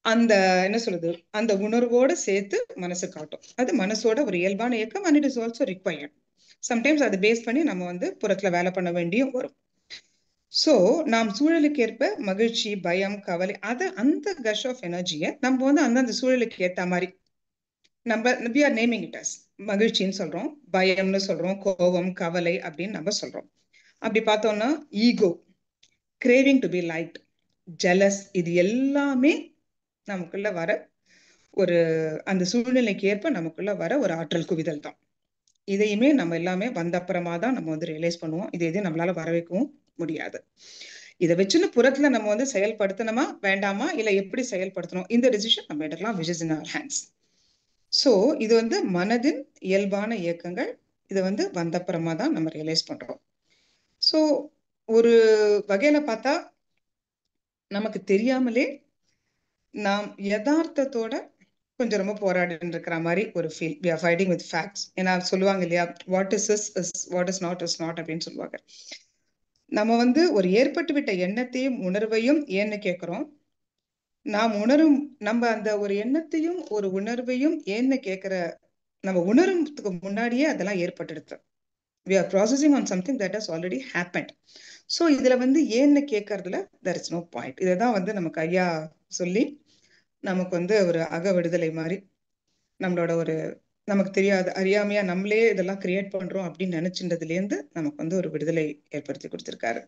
அந்த என்ன சொல்றது, அந்த உணர்வோட சேர்த்து மனசு காட்டும். அது மனசோட ஒரு இயல்பான இயக்கம். And it is also required. Sometimes அதை பேஸ் பண்ணி நம்ம வந்து புறத்துல வேலை பண்ண வேண்டியும் வரும். சோ நாம் சூழலுக்கு ஏற்ப மகிழ்ச்சி, பயம், கவலை, அந்த கஷ் ஆஃப் எனர்ஜியை நம்ம வந்து அந்தந்த சூழலுக்கு ஏத்த மாதிரி நம்ம we are naming it as மகிழ்ச்சின்னு சொல்றோம், பயம்னு சொல்றோம், கோபம், கவலை அப்படின்னு நம்ம சொல்றோம். அப்படி பார்த்தோம்னா ego, craving to be liked, jealous, இது எல்லாமே நமக்குள்ள வர ஒரு அந்த சூழ்நிலைக்கு ஏற்ப நமக்குள்ள வர ஒரு ஆற்றல் குவிதல் தான். இதையுமே நம்ம எல்லாமே வந்த அப்புறமா தான் நம்ம வந்து ரியலைஸ் பண்ணுவோம். இது எதையும் நம்மளால வர வைக்கவும் முடியாது. இதை வச்சுன்னு புறத்துல நம்ம வந்து செயல்படுத்தணுமா வேண்டாமா, இல்ல எப்படி செயல்படுத்தணும், இந்த டிசிஷன் நம்ம எடுக்கலாம், which is in our hands. So இது வந்து மனதின் இயல்பான இயக்கங்கள். இதை வந்து வந்தப்புறமா தான் நம்ம ரியலைஸ் பண்றோம். சோ ஒரு வகையில பார்த்தா நமக்கு தெரியாமலே நாம் யதார்த்தத்தோட கொஞ்சம் ரொம்ப போராடிட்டு இருக்கிற மாதிரி ஒரு feel. we are fighting with facts. ஏன்னா சொல்லுவாங்க இல்லையா, what is is what is not அப்படின்னு சொல்லுவாங்க. நம்ம வந்து ஒரு ஏற்பட்டு விட்ட எண்ணத்தையும் உணர்வையும் ஏன்னு கேட்கிறோம். நாம் உணரும் நம்ம அந்த ஒரு எண்ணத்தையும் ஒரு உணர்வையும் ஏன்னு கேட்கிற நம்ம உணர்றதுக்கு முன்னாடியே அதெல்லாம் ஏற்பட்டுடுது. we are processing on something that has already happened. So இதுல வந்து ஏன்னு கேட்கறதுல there is no point. இதைதான் வந்து நமக்கு ஐயா சொல்லி நமக்கு வந்து ஒரு அக விடுதலை மாதிரி, நம்மளோட ஒரு நமக்கு தெரியாது அறியாமையா நம்மளே இதெல்லாம் கிரியேட் பண்றோம் அப்படின்னு நினைச்சின்றதுல இருந்து நமக்கு வந்து ஒரு விடுதலை ஏற்படுத்தி கொடுத்திருக்காரு.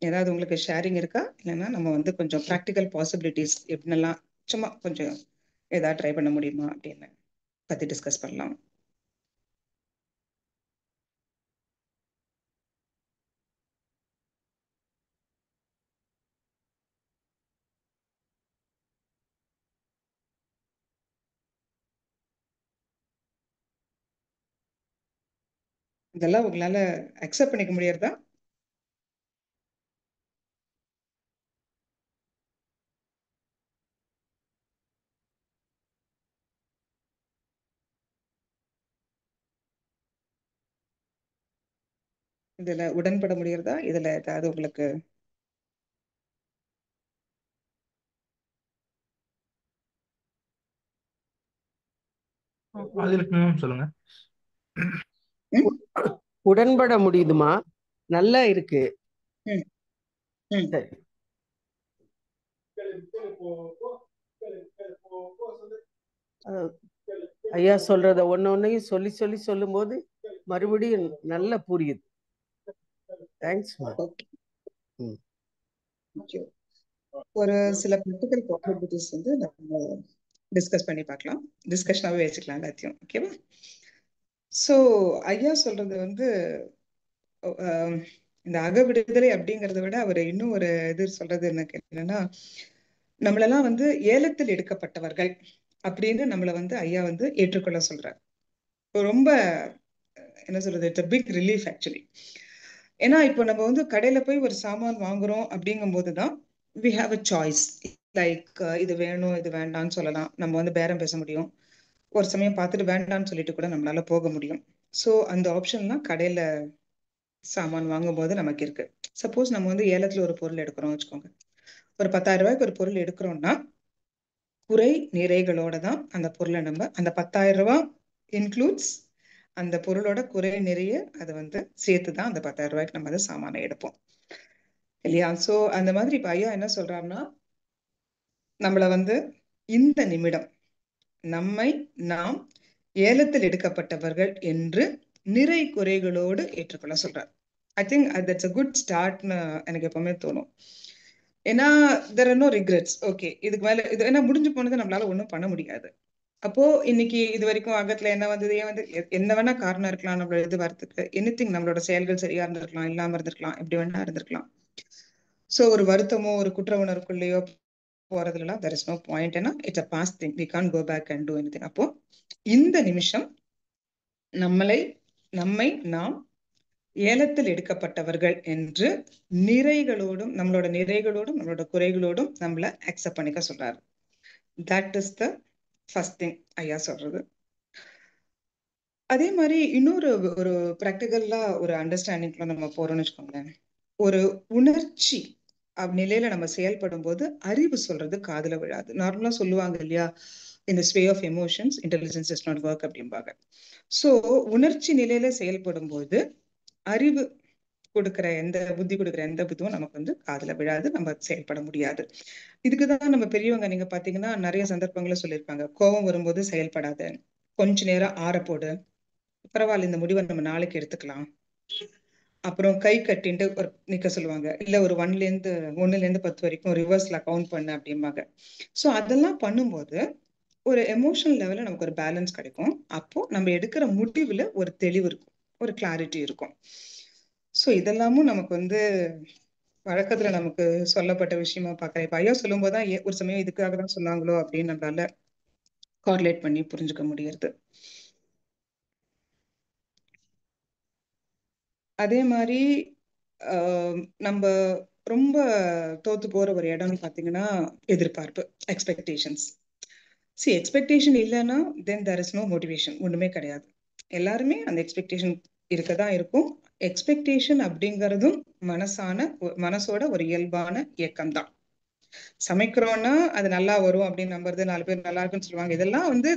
ஏதாவது உங்களுக்கு ஷேரிங் இருக்கா? இல்லைன்னா நம்ம வந்து கொஞ்சம் ப்ராக்டிக்கல் பாசிபிலிட்டிஸ் எப்படின்னெல்லாம் சும்மா கொஞ்சம் ஏதாவது ட்ரை பண்ண முடியுமா அப்படின்னு பத்தி டிஸ்கஸ் பண்ணலாம். இதெல்லாம் உங்களால அக்செப்ட் பண்ணிக்க முடியறதா? இதுல உடன்பட முடியறதா? இதுல ஏதாவது உங்களுக்கு சொல்லுங்க. உடன்பட முடியுதுமா? நல்லா இருக்கு. சரி. ஐயா சொல்றத ஒன்னொன்னையும் சொல்லி சொல்லி சொல்லும் போது மறுபடியும் நல்லா புரியுது. தேங்க்ஸ். ஒரு சில ப்ராக்டிக்கல் பாசிபிலிட்டிஸ் வந்து நம்ம டிஸ்கஸ் பண்ணி பார்க்கலாம். டிஸ்கஷனாவே வச்சுக்கலாம் எல்லாத்தையும். ஓகேவா? ஸோ ஐயா சொல்றது வந்து இந்த அக விடுதலை அப்படிங்கறத விட அவர் இன்னும் ஒரு இது சொல்றது எனக்கு என்னன்னா, நம்மளெல்லாம் வந்து ஏலத்தில் எடுக்கப்பட்டவர்கள் அப்படின்னு நம்மள வந்து ஐயா வந்து ஏற்றுக்கொள்ள சொல்றார். ரொம்ப என்ன சொல்றது, இட்ஸ் பிக் ரிலீஃப் ஆக்சுவலி. ஏன்னா இப்போ நம்ம வந்து கடையில போய் ஒரு சாமான் வாங்குறோம் அப்படிங்கும் போதுதான் we have a choice. Like இது வேணும் இது வேண்டாம்னு சொல்லலாம், நம்ம வந்து பேரம் பேச முடியும், ஒரு சமயம் பார்த்துட்டு வேண்டாம்னு சொல்லிட்டு கூட நம்மளால போக முடியும். ஸோ அந்த ஆப்ஷன்லாம் கடையில சாமான் வாங்கும் போது நமக்கு இருக்கு. சப்போஸ் நம்ம வந்து ஏலத்துல ஒரு பொருள் எடுக்கிறோம் வச்சுக்கோங்க, ஒரு 10,000 ரூபாய்க்கு ஒரு பொருள் எடுக்கிறோம்னா குறை நிறைகளோட தான் அந்த பொருளை நம்ம அந்த 10,000 ரூபாய் இன்க்ளூட்ஸ் அந்த பொருளோட குறை நிறைய அதை வந்து சேர்த்துதான் அந்த 10,000 ரூபாய்க்கு நம்ம அதை சாமானை எடுப்போம் இல்லையா? சோ அந்த மாதிரி இப்ப ஐயா என்ன சொல்றாருன்னா, நம்மள வந்து இந்த நிமிடம் நம்மை நாம் ஏலத்தில் எடுக்கப்பட்டவர்கள் என்று நிறை குறைகளோடு ஏற்றுக்கொள்ள சொல்றார். I think that's a good ஸ்டார்ட்னு எனக்கு எப்பவுமே தோணும். ஏன்னா there are no regrets. Okay, இதுக்கு மேல இது என்ன முடிஞ்சு போனது, நம்மளால ஒண்ணும் பண்ண முடியாது. அப்போ இன்னைக்கு இது வரைக்கும் அகத்துல என்ன வந்தது, ஏன் வந்து என்ன வேணா காரணம் இருக்கலாம் நம்மளோட இது வரத்துக்கு. எனிதிங், நம்மளோட செயல்கள் சரியா இருந்திருக்கலாம், இல்லாம இருந்திருக்கலாம், எப்படி வேணா இருந்திருக்கலாம். சோ ஒரு வருத்தமோ ஒரு குற்ற உணர்வுக்குள்ளேயோ போறதுலாம் there is no point. ஏன்னா it's a past thing, we can't go back and do anything. அப்போ இந்த நிமிஷம் நம்மை நாம் ஏலத்தில் எடுக்கப்பட்டவர்கள் என்று நிறைகளோடும் நம்மளோட நிறைகளோடும் நம்மளோட குறைகளோடும் நம்மள அக்செப்ட் பண்ணிக்க சொல்றாரு. That is the first thing ஐயா சொல்றது. அதே மாதிரி இன்னொரு ஒரு ப்ராக்டிக்கலா ஒரு அண்டர்ஸ்டாண்டிங்ல நம்ம போறோம்னு வச்சுக்கோங்களேன், ஒரு உணர்ச்சி நிலையில நம்ம செயல்படும் போது அறிவு சொல்றது காதுல விழாது. நார்மலா சொல்லுவாங்க இல்லையா, இந்த sway of emotions intelligence is not work அப்படிம்பாங்க. சோ உணர்ச்சி நிலையில செயல்படும் போது அறிவு கொடுக்கிற எந்த புத்தி கொடுக்கிற எந்த புத்தியும் நமக்கு வந்து காதுல விழாது, நம்ம செயல்பட முடியாது. இதுக்குதான் நம்ம பெரியவங்க நீங்க பாத்தீங்கன்னா நிறைய சந்தர்ப்பங்களை சொல்லியிருப்பாங்க, கோபம் வரும்போது செயல்படாத, கொஞ்ச நேரம் ஆறப்போடு, பரவாயில்ல இந்த முடிவை நம்ம நாளைக்கு எடுத்துக்கலாம், அப்புறம் கை கட்டின்ட்டு ஒரு நிக்க சொல்லுவாங்க, இல்ல ஒரு 1ல இருந்து 10 வரைக்கும் ரிவர்ஸ்ல கவுண்ட் பண்ணு அப்படிம்பாங்க. சோ அதெல்லாம் பண்ணும்போது ஒரு எமோஷனல் லெவல்ல நமக்கு ஒரு பேலன்ஸ் கிடைக்கும். அப்போ நம்ம எடுக்கிற முடிவுல ஒரு தெளிவு இருக்கும், ஒரு கிளாரிட்டி இருக்கும். சோ இதெல்லாமும் நமக்கு வந்து வழக்கத்துல நமக்கு சொல்லப்பட்ட விஷயமா பாக்குறேன். இப்ப ஐயா சொல்லும் போதுதான் ஒரு சமயம் இதுக்காக தான் சொன்னாங்களோ அப்படின்னு நம்மளால கார்லேட் பண்ணி புரிஞ்சுக்க முடியுது. அதே மாதிரி நம்ம ரொம்ப தோத்து போற ஒரு இடம்னு பாத்தீங்கன்னா எதிர்பார்ப்பு, எக்ஸ்பெக்டேஷன்ஸ். எக்ஸ்பெக்டேஷன் இல்லைன்னா தென் தேர் இஸ் நோ மோட்டிவேஷன், ஒண்ணுமே கிடையாது. எல்லாருமே அந்த எக்ஸ்பெக்டேஷன் இருக்கதான் இருக்கும். எக்ஸ்பெக்டேஷன் அப்படிங்கிறதும் மனசோட ஒரு இயல்பான இயக்கம் தான். சமைக்கிறோம்னா அது நல்லா வரும் அப்படின்னு நம்புறது, 4 பேர் நல்லா இருக்குன்னு சொல்லுவாங்க, இதெல்லாம் வந்து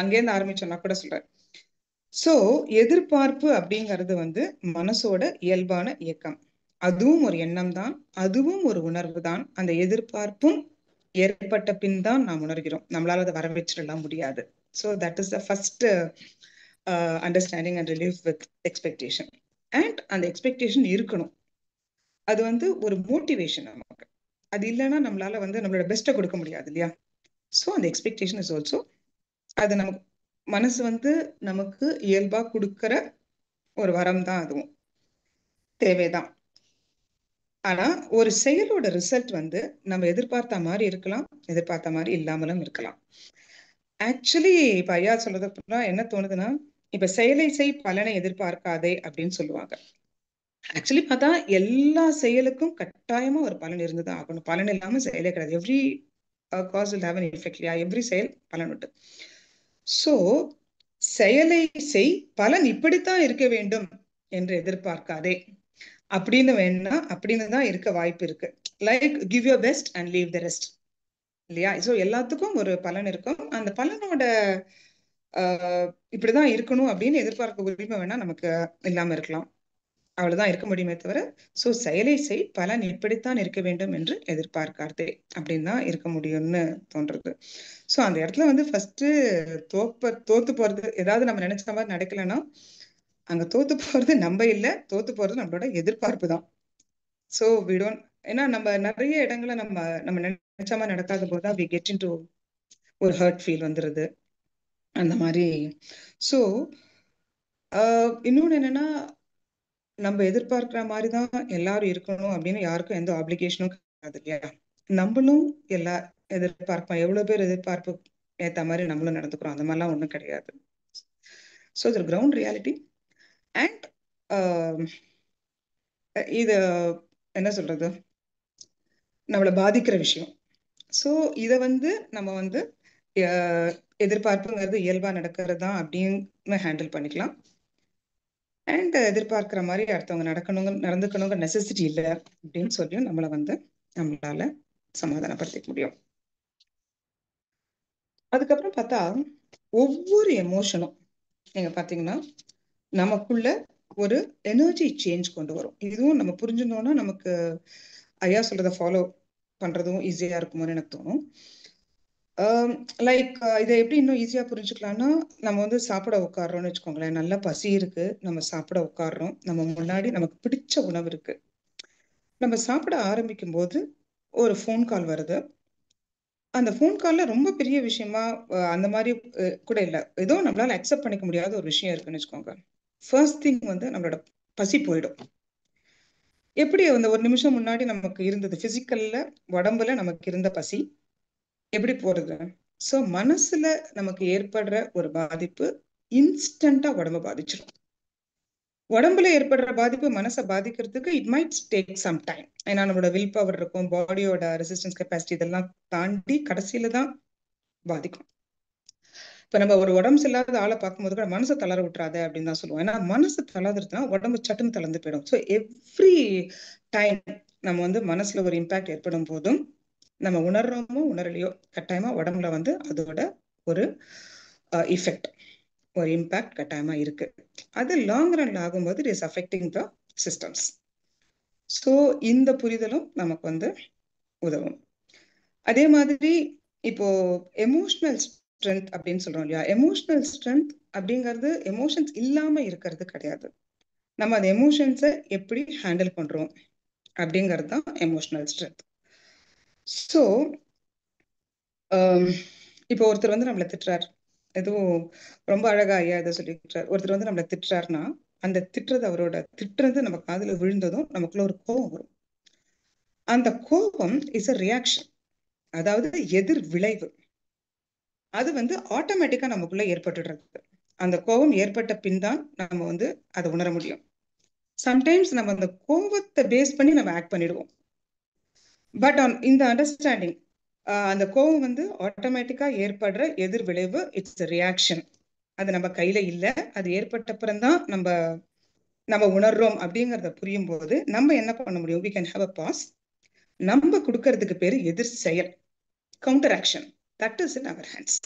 அங்கேருந்து ஆரம்பிச்சோம்னா கூட சொல்றேன். சோ எதிர்பார்ப்பு அப்படிங்கிறது வந்து மனசோட இயல்பான இயக்கம். அதுவும் ஒரு எண்ணம் தான், அதுவும் ஒரு உணர்வு தான். அந்த எதிர்பார்ப்பும் ஏற்பட்ட பின் தான் நாம் உணர்கிறோம். நம்மளால அதை வர வச்சிடலாம் முடியாது. So that is the first understanding and relieve with expectation. And அந்த எக்ஸ்பெக்டேஷன் இருக்கணும். அது வந்து ஒரு மோட்டிவேஷன் நமக்கு. அது இல்லைன்னா நம்மளால வந்து நம்மளோட பெஸ்ட்டை கொடுக்க முடியாது இல்லையா? ஸோ அந்த எக்ஸ்பெக்டேஷன் இஸ் ஆல்சோ, அது நமக்கு மனசு வந்து நமக்கு இயல்பா கொடுக்கிற ஒரு வரம் தான், அதுவும் தேவைதான். ஆனா ஒரு செயலோட ரிசல்ட் வந்து நம்ம எதிர்பார்த்த மாதிரி இருக்கலாம், எதிர்பார்த்த மாதிரி இல்லாமலும் இருக்கலாம். ஆக்சுவலி இப்ப ஐயா சொல்றது என்ன தோணுதுன்னா, இப்ப செயலை செய் பலனை எதிர்பார்க்காதே அப்படின்னு சொல்லுவாங்க. ஆக்சுவலி பார்த்தா எல்லா செயலுக்கும் கட்டாயமா ஒரு பலன் இருந்துதான் ஆகணும். பலன் இல்லாம செயலே கிடையாது. Every cause will have an effect. Every செயல் பலன் உண்டு. சோ செயலை செய், பலன் இப்படித்தான் இருக்க வேண்டும் என்று எதிர்பார்க்காதே அப்படின்னு வேணா, அப்படின்னு தான் இருக்க வாய்ப்பு இருக்கு. Like give your best and leave the rest இல்லையா? சோ எல்லாத்துக்கும் ஒரு பலன் இருக்கும். அந்த பலனோட இப்படிதான் இருக்கணும் அப்படின்னு எதிர்பார்க்க உரிமை வேணா நமக்கு இல்லாம இருக்கலாம். அவ்வளவுதான் இருக்க முடியுமே தவிர, சோ செயலை செய், பலன் இப்படித்தான் இருக்க வேண்டும் என்று எதிர்பார்க்காதே அப்படின்னு தான் இருக்க முடியும்னு தோன்றது. சோ அந்த இடத்துல வந்து ஃபர்ஸ்ட் தோத்து போறது, ஏதாவது நம்ம நினைச்ச மாதிரி நடக்கலைன்னா அங்க தோத்து போறது நம்ம இல்ல, தோத்து போறது நம்மளோட எதிர்பார்ப்பு தான். சோ வி டோன்ட், ஏன்னா நம்ம நிறைய இடங்களை நம்ம நம்ம நினைச்ச மாதிரி நடக்காத போதுதான் we get into ஒரு ஹர்ட் ஃபீல் வந்துருது அந்த மாதிரி. சோ இன்னொன்னு என்னன்னா, நம்ம எதிர்பார்க்கிற மாதிரிதான் எல்லாரும் இருக்கணும் அப்படின்னு யாருக்கும் எந்த ஆப்ளிகேஷனும் கிடையாது இல்லையா? நம்மளும் எல்லா எதிர்பார்ப்போம், எவ்வளவு பேர் எதிர்பார்ப்பு ஏத்த மாதிரி நம்மளும் நடந்துக்கிறோம், அந்த மாதிரிலாம் ஒண்ணும் கிடையாது. ஸோ இது கிரவுண்ட் ரியாலிட்டி. அண்ட் இது என்ன சொல்றது, நம்மளை பாதிக்கிற விஷயம். ஸோ இதை வந்து நம்ம வந்து எதிர்பார்ப்புங்கிறது இயல்பா நடக்கிறது தான் அப்படின்னு ஹேண்டில் பண்ணிக்கலாம். அண்ட் எதிர்பார்க்கிற மாதிரி அடுத்தவங்க நடந்துக்கணுங்க நெசசிட்டி இல்லை அப்படின்னு சொல்லியும் நம்மளை வந்து நம்மளால சமாதானப்படுத்திக்க முடியும். அதுக்கப்புறம் பார்த்தா ஒவ்வொரு எமோஷனும் நீங்க பாத்தீங்கன்னா நமக்குள்ள ஒரு எனர்ஜி சேஞ்ச் கொண்டு வரும். இதுவும் நம்ம புரிஞ்சுட்டோம்னா நமக்கு ஐயா சொல்றதை ஃபாலோ பண்றதும் ஈஸியா இருக்குமோன்னு எனக்கு தோணும். லைக் இதை எப்படி இன்னும் ஈஸியா புரிஞ்சுக்கலாம்னா, நம்ம வந்து சாப்பிட உட்காடுறோம்னு வச்சுக்கோங்களேன். நல்லா பசி இருக்கு, நம்ம சாப்பிட உட்காடுறோம், நம்ம முன்னாடி நமக்கு பிடிச்ச உணவு இருக்கு. நம்ம சாப்பிட ஆரம்பிக்கும் போது ஒரு ஃபோன் கால் வருது. அந்த ஃபோன் கால்ல ரொம்ப பெரிய விஷயமா அந்த மாதிரி கூட இல்லை, ஏதோ நம்மளால அக்செப்ட் பண்ணிக்க முடியாத ஒரு விஷயம் இருக்குன்னு வச்சுக்கோங்க. ஃபர்ஸ்ட் திங் வந்து நம்மளோட பசி போயிடும். எப்படி அந்த ஒரு நிமிஷம் முன்னாடி நமக்கு இருந்தது பிசிக்கல்ல, உடம்புல நமக்கு இருந்த பசி எப்படி போறது? சோ மனசுல நமக்கு ஏற்படுற ஒரு பாதிப்பு இன்ஸ்டன்டா உடம்ப பாதிச்சிடும். உடம்புல ஏற்படுற பாதிப்பு மனசை பாதிக்கிறதுக்கு it might take some time. ஏன்னா நம்மளோட வில் பவர் இருக்கும், பாடியோட ரெசிஸ்டன்ஸ் கெப்பாசிட்டி இதெல்லாம் தாண்டி கடைசியில தான் பாதிக்கும். இப்ப நம்ம ஒரு உடம்பு சரியில்லாத ஆளை பார்க்கும்போது கூட மனசை தளர விட்டுறாத அப்படின்னு தான் சொல்லுவோம். ஏன்னா மனசு தளர்ந்துருச்சுன்னா உடம்பு சட்டுன்னு தளர்ந்து போயிடும். ஸோ எவ்ரி டைம் நம்ம வந்து மனசுல ஒரு இம்பாக்ட் ஏற்படும் போதும், நம்ம உணர்றோமோ உணரலையோ, கட்டாயமா உடம்புல வந்து அதோட ஒரு இஃபெக்ட், ஒரு இம்பாக்ட் கட்டாயமா இருக்கு. அது லாங் ரன்ல ஆகும்போது it is affecting the systems. So இந்த புரிதலும் நமக்கு வந்து உதவும். அதே மாதிரி இப்போ எமோஷனல் ஸ்ட்ரென்த் அப்படின்னு சொல்றோம் இல்லையா? எமோஷனல் ஸ்ட்ரென்த் அப்படிங்கிறது எமோஷன்ஸ் இல்லாம இருக்கிறது கிடையாது. நம்ம அந்த எமோஷன்ஸை எப்படி ஹேண்டில் பண்றோம் அப்படிங்கிறது தான் எமோஷனல் ஸ்ட்ரென்த். ஸோ இப்போ ஒருத்தர் வந்து நம்மளை திட்டுறாரு, எதுவும் ரொம்ப அழகா ஐயா இதை சொல்லிக்கிறார். ஒருத்தர் வந்து நம்மளை திட்டுறாருன்னா, அந்த திட்டுறது, அவரோட திட்டுறது நம்ம காதுல விழுந்ததும் நமக்குள்ள ஒரு கோபம் வரும். அந்த கோபம் இஸ் அ ரியாக்ஷன், அதாவது எதிர் விளைவு. அது வந்து ஆட்டோமேட்டிக்கா நமக்குள்ள ஏற்பட்டுடுறது. அந்த கோபம் ஏற்பட்ட பின் தான் நம்ம வந்து அதை உணர முடியும். சம்டைம்ஸ் நம்ம அந்த கோபத்தை பேஸ் பண்ணி நம்ம ஆக்ட் பண்ணிடுவோம். பட் இந்த அண்டர்ஸ்டாண்டிங், அந்த கோபம் வந்து ஆட்டோமேட்டிக்கா ஏற்படுற எதிர் விளைவு, இட்ஸ் ரியாக்ஷன். அது நம்ம கையில இல்ல. அது ஏற்பட்ட அப்புறம் தான் நம்ம உணர்றோம் அப்படிங்கறத புரியும் போது நம்ம என்ன பண்ண முடியும்? we can have a pause. நம்ம கொடுக்கறதுக்கு பேரு எதிர் செயல், counter action. That is in our hands.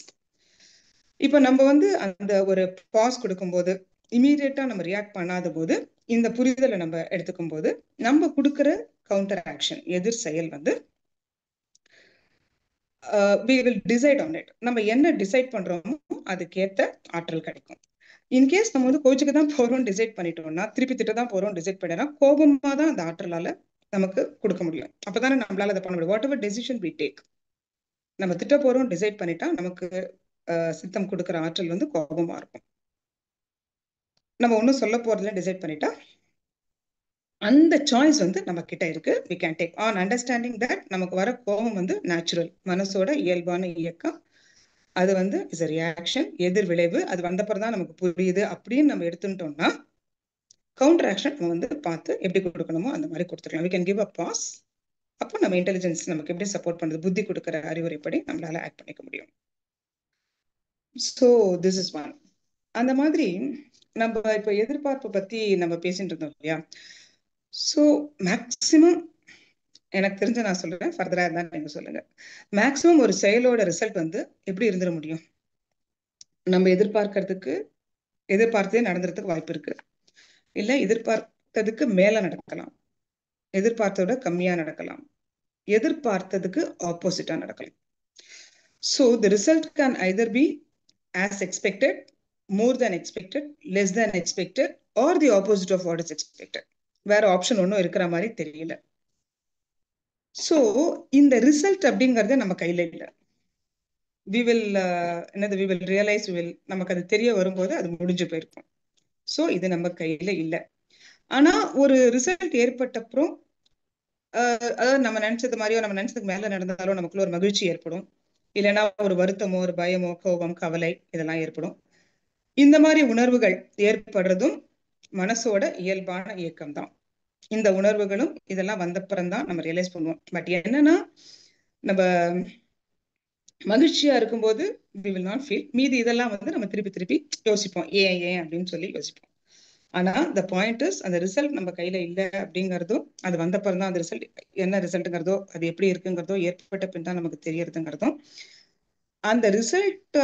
இப்ப நம்ம வந்து அந்த ஒரு பாஸ் கொடுக்கும்போது இமீடியட்டா நம்ம ரியாக்ட் பண்ணாத போது, இந்த புரிதலை நம்ம எடுத்துக்கும் போது நம்ம கொடுக்கிற கவுண்டர் ஆக்ஷன், எதிர் செயல் வந்து we will decide on it. நம்ம என்ன டிசைட் பண்றோமோ அதுக்கேத்த ஆற்றல் கிடைக்கும். இன்கேஸ் நம்ம வந்து கோச்சுக்கு தான் போறோம் டிசைட் பண்ணிட்டோம்னா, திருப்பி திட்ட தான் போறோம் டிசைட் பண்ணினா, கோபமா தான் அந்த ஆற்றலால நமக்கு கொடுக்க முடியும். அப்பதானே நம்மளால அதை பண்ண முடியும். Whatever decision we take, நம்ம திட்ட போறோம் டிசைட் பண்ணிட்டா நமக்கு சித்தம் கொடுக்கிற ஆற்றல் வந்து கோபமா இருக்கும். நம்ம ஒன்னும் சொல்ல போறதுல டிசைட் பண்ணிட்டா அந்த சாய்ஸ் வந்து நம்ம கிட்ட இருக்கு. we can take on understanding that நமக்கு வர கோபம் வந்து நேச்சுரல், மனசோட இயல்பான இயக்கம். அது வந்து இஸ் a ரியாக்ஷன், எதிர் விளைவு. அது வந்தப்பறம் தான் நமக்கு புரியுது அப்படின்னு நம்ம எடுத்துட்டோம்னா, கவுண்டர் ஆக்ஷன் நம்ம வந்து பார்த்து எப்படி கொடுக்கணுமோ அந்த மாதிரி கொடுத்துக்கலாம். we can give a pause. அப்போ நம்ம இன்டெலிஜென்ஸ் நமக்கு எப்படி சப்போர்ட் பண்ணுது, புத்தி கொடுக்குற அறிவுரைப்படி நம்மளால ஆக்ட் பண்ணிக்க முடியும். So this is one. அந்த மாதிரி நம்ம இப்ப எதிர்பார்ப்பு பத்தி நம்ம பேசிட்டு இருந்தோம் இல்லையா? ஸோ மேக்சிமம் எனக்கு தெரிஞ்ச நான் சொல்றேன், ஃபர்தரா இருந்தா நீங்க சொல்லுங்க. மேக்சிமம் ஒரு செயலோட ரிசல்ட் வந்து எப்படி இருந்துட முடியும்? நம்ம எதிர்பார்த்தே நடந்துறதுக்கு வாய்ப்பு இருக்கு, இல்ல எதிர்பார்த்ததுக்கு மேல நடக்கலாம், எதிர்பார்த்தோட கம்மியா நடக்கலாம், எதிர்பார்த்ததுக்கு ஆப்போசிட்டா நடக்கலாம். So the result can either be as expected, more than expected, less than expected, or the opposite of what is expected. வேற ஆப்ஷன் ஒன்றும் இருக்கிற மாதிரி தெரியல. ஸோ இந்த ரிசல்ட் அப்படிங்கறது நம்ம கையில இல்லை. we will realize, நமக்கு அது தெரிய வரும்போது அது முடிஞ்சு போயிருக்கும். ஸோ இது நம்ம கையில இல்லை. ஆனா ஒரு ரிசல்ட் ஏற்பட்ட அப்புறம் அதாவது நம்ம நினைச்சது மாதிரியோ நம்ம நினைச்சதுக்கு மேல நடந்தாலும் நமக்குள்ள ஒரு மகிழ்ச்சி ஏற்படும், இல்லைன்னா ஒரு வருத்தமோ ஒரு பயமோ கோபம் கவலை இதெல்லாம் ஏற்படும். இந்த மாதிரி உணர்வுகள் ஏற்படுறதும் மனசோட இயல்பான இயக்கம் தான். இந்த உணர்வுகளும் இதெல்லாம் வந்தப்புறம் தான் நம்ம ரியலைஸ் பண்ணுவோம். பட் என்னன்னா, நம்ம மகிழ்ச்சியா இருக்கும்போது we will not feel. மீதி இதெல்லாம் வந்து நம்ம திருப்பி யோசிப்போம், ஏன் அப்படின்னு சொல்லி யோசிப்போம். ஆனா the point is, அந்த ரிசல்ட் நம்ம கையில இல்லை அப்படிங்கறதும், அது வந்தப்புறம் தான் அந்த ரிசல்ட் என்ன ரிசல்ட்ங்கிறதோ அது எப்படி இருக்குங்கிறதோ ஏற்பட்ட பின் தான் நமக்கு தெரியறதுங்கிறதும், அந்த ரிசல்ட்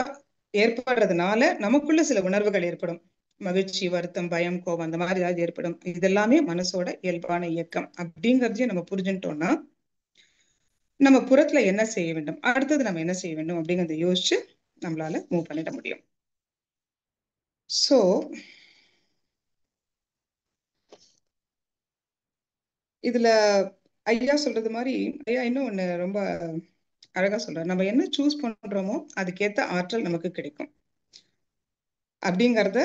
ஏற்படுறதுனால நமக்குள்ள சில உணர்வுகள் ஏற்படும், மகிழ்ச்சி வருத்தம் பயம் கோபம் அந்த மாதிரி ஏதாவது ஏற்படும். இதெல்லாமே மனசோட இயல்பான இயக்கம் அப்படிங்கறதையும் நம்ம புரிஞ்சுட்டோம்னா, நம்ம புறத்துல என்ன செய்ய வேண்டும், அடுத்தது நம்ம என்ன செய்ய வேண்டும் அப்படிங்கறத யோசிச்சு நம்மளால மூவ் பண்ணிட முடியும். சோ இதுல ஐயா சொல்றது மாதிரி ஐயா இன்னும் ஒண்ணு ரொம்ப அழகா சொல்றாரு. நம்ம என்ன சூஸ் பண்றோமோ அதுக்கேத்த ஆற்றல் நமக்கு கிடைக்கும் அப்படிங்கறத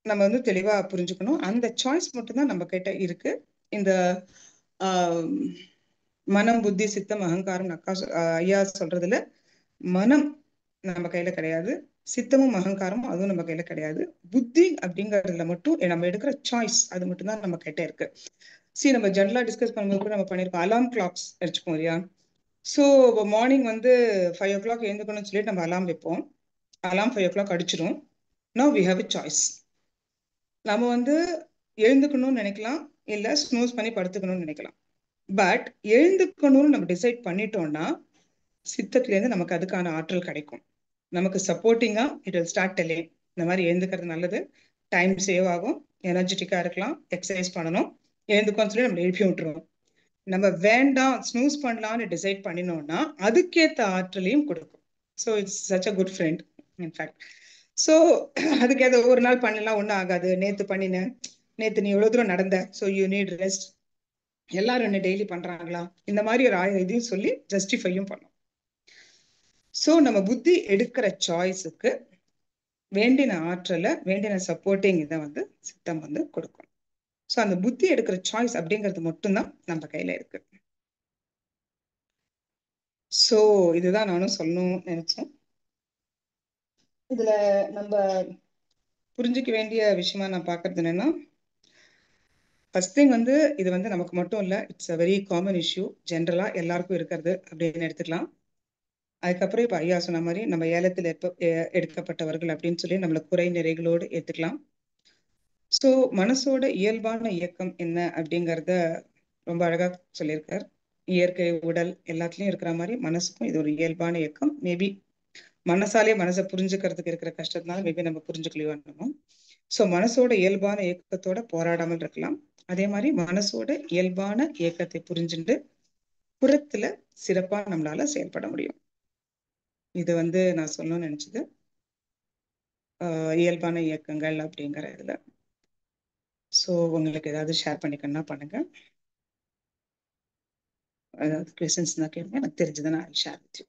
நம்ம வந்து தெளிவா புரிஞ்சுக்கணும். அந்த சாய்ஸ் மட்டும்தான் நம்ம கிட்ட இருக்கு. இந்த மனம் புத்தி சித்தம் அகங்காரம் ஐயா சொல்றதுல மனம் நம்ம கையில கிடையாது, சித்தமும் அகங்காரமும் அதுவும் நம்ம கையில கிடையாது. புத்தி அப்படிங்கறதுல மட்டும் நம்ம எடுக்கிற சாய்ஸ் அது மட்டும் தான் நம்ம கிட்ட இருக்கு. நம்ம ஜெனரலா டிஸ்கஸ் பண்ணும்போது கூட நம்ம பண்ணிருக்கோம், அலாம் கிளாக்ஸ் வச்சுப்போம் இல்லையா? ஸோ மார்னிங் வந்து 5 o'clock எழுந்துக்கணும்னு சொல்லிட்டு நம்ம அலாம் வைப்போம். அலாம் 5 o'clock அடிச்சிடும். No we have a choice. நம்ம வந்து எழுந்துக்கணும்னு நினைக்கலாம், இல்ல ஸ்னூஸ் பண்ணி படுத்துக்கணும்னு நினைக்கலாம். பட் எழுந்துக்கணும்னு நம்ம டிசைட் பண்ணிட்டோம்னா சித்தத்துல இருந்து நமக்கு அதுக்கான ஆற்றல் கிடைக்கும். நமக்கு சப்போர்ட்டிங்கா இட் வில் ஸ்டார்ட் டெல்லிங், இந்த மாதிரி எழுந்துக்கிறது நல்லது, டைம் சேவ் ஆகும், எனர்ஜெட்டிக்கா இருக்கலாம், எக்ஸசைஸ் பண்ணணும், எழுந்துக்கோன்னு சொல்லி நம்ம எழுப்பி விட்டுருவோம். நம்ம வேண்டாம் ஸ்னூஸ் பண்ணலாம்னு டிசைட் பண்ணினோம்னா அதுக்கேற்ற ஆற்றலையும் கொடுக்கும். So it's such a good friend in fact. So அதுக்கு ஏதோ ஒரு நாள் பண்ணலாம் ஒன்றும் ஆகாது, நேத்து நீ எவ்வளவு தூரம் நடந்த, ஸோ யூ நீட் ரெஸ்ட், எல்லாரும் என்ன டெய்லி பண்றாங்களா, இந்த மாதிரி ஒரு 1000 இதையும் சொல்லி ஜஸ்டிஃபையும் பண்ணும். ஸோ நம்ம புத்தி எடுக்கிற சாய்ஸுக்கு வேண்டின ஆற்றலை வேண்டின சப்போர்ட்டிங் இதை வந்து சித்தம் வந்து கொடுக்கும். ஸோ அந்த புத்தி எடுக்கிற சாய்ஸ் அப்படிங்கிறது மட்டும்தான் நம்ம கையில இருக்கு. ஸோ இதுதான் நானும் சொல்லணும்னு நினைச்சேன். இதுல நம்ம புரிஞ்சுக்க வேண்டிய விஷயமா நான் பாக்குறது என்னன்னா, ஃபர்ஸ்ட் திங் வந்து இது வந்து நமக்கு மட்டும் இல்ல, it's a very common issue. ஜென்ரலா எல்லாருக்கும் இருக்கிறது அப்படின்னு எடுத்துக்கலாம். அதுக்கப்புறம் இப்ப ஐயா சொன்ன மாதிரி நம்ம ஏலத்தில் எடுக்கப்பட்டவர்கள் அப்படின்னு சொல்லி நம்மள குறை நிறைகளோடு ஏத்துக்கலாம். ஸோ மனசோட இயல்பான இயக்கம் என்ன அப்படிங்கறத ரொம்ப அழகா சொல்லியிருக்கார். இயற்கை, உடல் எல்லாத்துலயும் இருக்கிற மாதிரி மனசுக்கும் இது ஒரு இயல்பான இயக்கம். மேபி மனசாலே மனசை புரிஞ்சுக்கிறதுக்கு இருக்கிற கஷ்டத்தினால மேபி நம்ம புரிஞ்சுக்கலையோ என்னமோ. ஸோ மனசோட இயல்பான இயக்கத்தோட போராடாமல் இருக்கலாம். அதே மாதிரி மனசோட இயல்பான இயக்கத்தை புரிஞ்சுட்டு புறத்துல சிறப்பா நம்மளால செயல்பட முடியும். இது வந்து நான் சொல்லணும்னு நினைச்சது இயல்பான இயக்கங்கள் அப்படிங்கிற இதுல. ஸோ உங்களுக்கு ஏதாவது ஷேர் பண்ணிக்கணும்னா பண்ணுங்க. ஏதாவது கொஸ்டின்ஸ் தான் கேளுங்க, எனக்கு தெரிஞ்சதை நான் ஷேர் வித் யூ.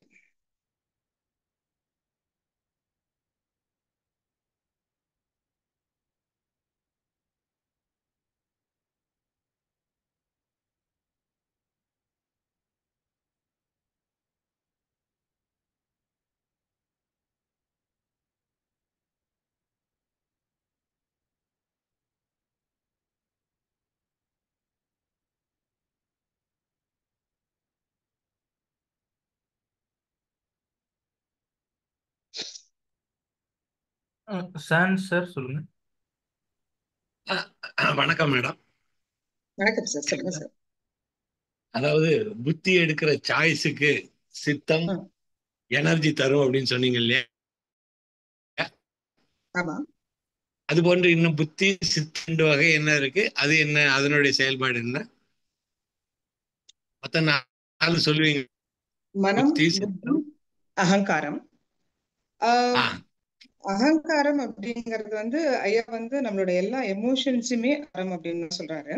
சான் சார் சொல்லுங்க. வணக்கம் மேடம். வணக்கம் சார், சொல்லுங்க சார். அதாவது புத்தி எடுக்கிற சாய்ஸுக்கு சித்தம் எனர்ஜி தரும் அப்படின்னு சொன்னீங்க இல்லையா? ஆமா. அது போன்று இன்னும் புத்தி சித்தம் வகை என்ன இருக்கு, அது என்ன, அதனுடைய செயல்பாடு என்ன, மொத்தம் 4 சொல்லுவீங்க? மனம், புத்தி, புத்தி, சித்தம், அகங்காரம். அகங்காரம் அப்படிங்கிறது வந்து ஐயா வந்து நம்மளோட எல்லா எமோஷன்ஸுமே அறம் அப்படின்னு சொல்றாரு.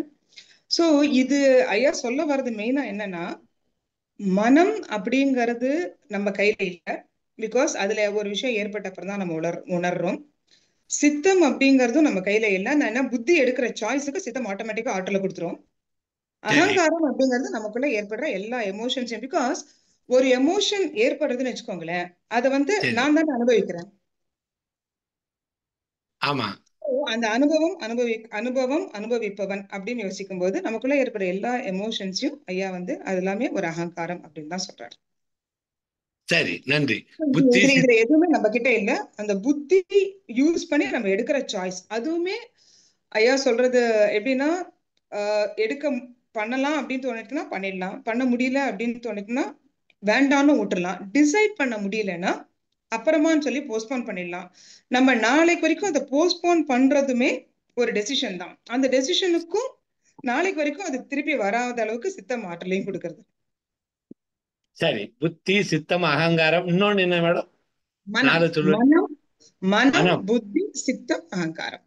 சோ இது ஐயா சொல்ல வர்றது மெயினா என்னன்னா, மனம் அப்படிங்கிறது நம்ம கையில இல்ல. பிகாஸ் அதுல ஒரு விஷயம் ஏற்பட்ட அப்புறம் தான் நம்ம உணர்றோம். சித்தம் அப்படிங்கறதும் நம்ம கையில இல்ல. நான் என்ன, புத்தி எடுக்கிற சாய்ஸுக்கு சித்தம் ஆட்டோமேட்டிக்கா ஆற்றல கொடுத்துரும். அகங்காரம் அப்படிங்கிறது நமக்குள்ள ஏற்படுற எல்லா எமோஷன்ஸையும், பிகாஸ் ஒரு எமோஷன் ஏற்படுறதுன்னு வச்சுக்கோங்களேன், அதை வந்து நான் தான் அனுபவிக்கிறேன். ஆமா. அந்த அனுபவம் அனுபவிப்பவன் அப்படின்னு யோசிக்கும் போது நமக்குள்ள ஏற்படுற எல்லா எமோஷன்ஸையும் ஐயா வந்து அது எல்லாமே ஒரு அகங்காரம் அப்படின்னு தான் சொல்றாரு. சரி, நன்றி. இதுல எதுவுமே நம்ம கிட்ட இல்ல. அந்த புத்தி யூஸ் பண்ணி நம்ம எடுக்கிற சாய்ஸ், அதுவுமே ஐயா சொல்றது எப்படின்னா, எடுக்க பண்ணலாம் அப்படின்னு தோணிட்டுனா பண்ணிடலாம், பண்ண முடியல அப்படின்னு தோணிட்டுனா வேண்டாம்னு விட்டுறலாம், டிசைட் பண்ண முடியலன்னா அப்புறமான்னு சொல்லி போஸ்ட்போன் பண்ணிடலாம். நம்ம நாளைக்கு வரைக்கும் அதை போஸ்ட்போன் பண்றதுமே ஒரு டெசிஷன் தான். அந்த டெசிஷனுக்கும் நாளைக்கு வரைக்கும் அது திருப்பி வராத அளவுக்கு சித்தம் ஆற்றலையும் கொடுக்கறது. சரி, புத்தி, சித்தம், அகங்காரம், இன்னொன்னு என்ன மேடம்? மனம், புத்தி, சித்தம், அகங்காரம்.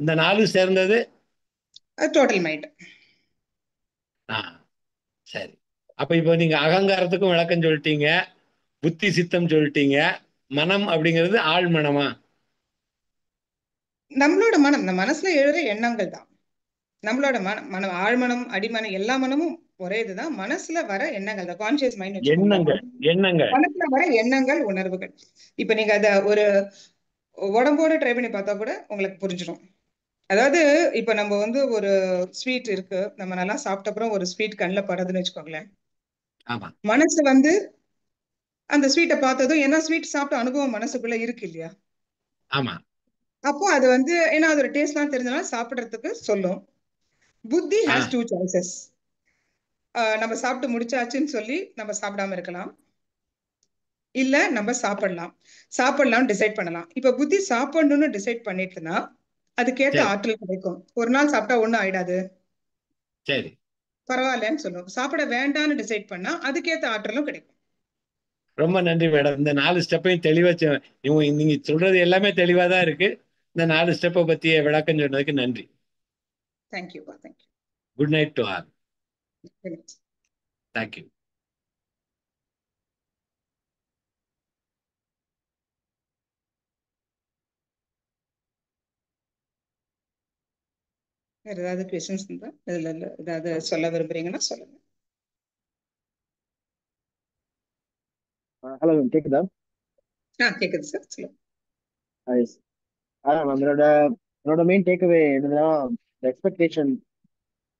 இந்த 4 சேர்ந்தது டோட்டல் மைண்ட். சரி, அப்ப இப்போ நீங்க அகங்காரத்துக்கும் விளக்கம் சொல்லிட்டீங்க, புத்தி சித்தம் சொல்லிட்டீங்க, மனம் அப்படிங்கிறது ஆழ் மனமா? நம்மளோட மனம், நம்ம மனசுல எழுற எண்ணங்கள் தான் நம்மளோட மனம். ஆழ்மனம், அடிமனம், எல்லா மனமும் ஒரே இதுதான். மனசுல வர எண்ணங்கள் தான் கான்சியஸ் மைண்ட். எண்ணங்கள் மனசுல வர எண்ணங்கள், உணர்வுகள். இப்ப நீங்க அத ஒரு உடம்போட ட்ரை பண்ணி பார்த்தா கூட உங்களுக்கு புரிஞ்சிடும். அதாவது இப்ப நம்ம வந்து ஒரு ஸ்வீட் இருக்கு, நம்ம நல்லா சாப்பிட்ட அப்புறம் ஒரு ஸ்வீட் கண்ணில் படுறதுன்னு வச்சுக்கோங்களேன். மனசு வந்து அந்த ஸ்வீட்டை பார்த்ததும், ஏன்னா ஸ்வீட் சாப்பிட்ட அனுபவம் மனசுக்குள்ள இருக்கு இல்லையா? ஆமா. அப்போ அது வந்து ஏன்னா அதோட டேஸ்ட்லாம் தெரிஞ்சனால சாப்பிடுறதுக்கு சொல்லும். புத்தி ஹேஸ் 2 சாய்ஸஸ். நம்ம சாப்பிட்டு முடிச்சாச்சுன்னு சொல்லி நம்ம சாப்பிடாம இருக்கலாம், இல்ல நம்ம சாப்பிடலாம் டிசைட் பண்ணலாம். இப்ப புத்தி சாப்பிடணும்னு டிசைட் பண்ணிட்டுனா அதுக்கேத்த ஆற்றல் கிடைக்கும். ஒரு நாள் சாப்பிட்டா ஒண்ணும் ஆயிடாது, சரி, பரவாயில்லன்னு சொல்லுவோம். சாப்பிட வேண்டாம்னு டிசைட் பண்ணா அதுக்கேத்த ஆற்றலும் கிடைக்கும். ரொம்ப நன்றி மேடம். இந்த 4 ஸ்டெப்பையும் தெளிவா நீங்க சொல்றது எல்லாமே தெளிவா தான் இருக்கு. இந்த 4 ஸ்டெப்பை பத்திய விளக்கம் சொன்னதுக்கு நன்றி. Thank you. Good night to all. Thank you. வேற ஏதாவது क्वेश्चंस இருந்தா இதுல ஏதாவது சொல்ல விரும்புறீங்கன்னா சொல்லுங்க. ஹலோ, கேக்குதா? கேக்குது சார், சொல்லுங்க. என்னோட மெயின் டேக்அவே என்னன்னா, எக்ஸ்பெக்டேஷன்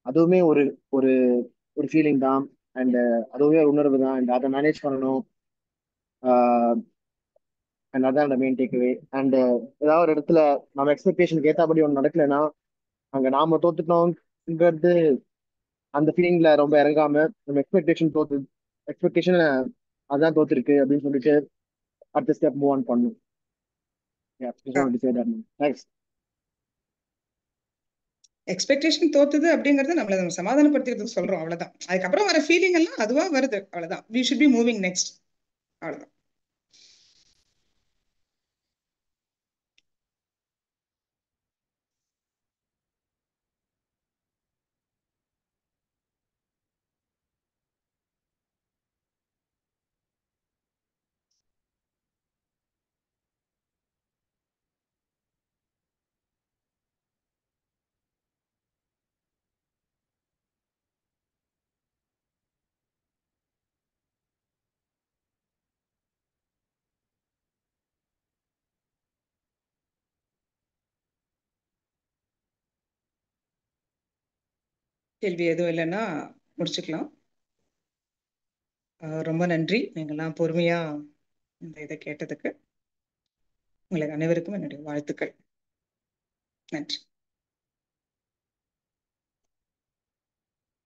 அதுவுமே ஒரு ஒரு ஒரு ஃபீலிங் தான். அண்ட் அதுவே ஒரு உணர்வு தான். அண்ட் அதை மேனேஜ் பண்ணணும். அண்ட் அதான் அந்த மெயின் டேக்அவே. அண்ட் ஏதாவது ஒரு இடத்துல நம்ம எக்ஸ்பெக்டேஷனுக்கு ஏத்தாபடி ஒன்று நடக்கலைன்னா அங்க நாம தோத்துட்டோம்ங்கிறது அந்த ஃபீலிங்ல ரொம்ப இறங்காம நம்ம எக்ஸ்பெக்டேஷன் அதான் தோத்துருக்கு அப்படின்னு சொல்லிட்டு அடுத்த ஸ்டெப் மூவ் ஆன் பண்ணணும். தேங்க்ஸ். எக்ஸ்பெக்டேஷன் தோத்துது அப்படிங்கறது நம்மள நம்ம சமாதானப்படுத்திக்கிறதுக்கு சொல்றோம், அவ்வளவுதான். அதுக்கப்புறம் வர ஃபீலிங் எல்லாம் அதுவா வருது, அவ்வளவுதான். we should be moving next, அவ்வளவுதான். கேள்வி எதுவும் இல்லைன்னா முடிச்சுக்கலாம். ரொம்ப நன்றி, நீங்கெல்லாம் பொறுமையா இந்த இதை கேட்டதுக்கு. உங்களுக்கு அனைவருக்கும் என்னுடைய வாழ்த்துக்கள். நன்றி.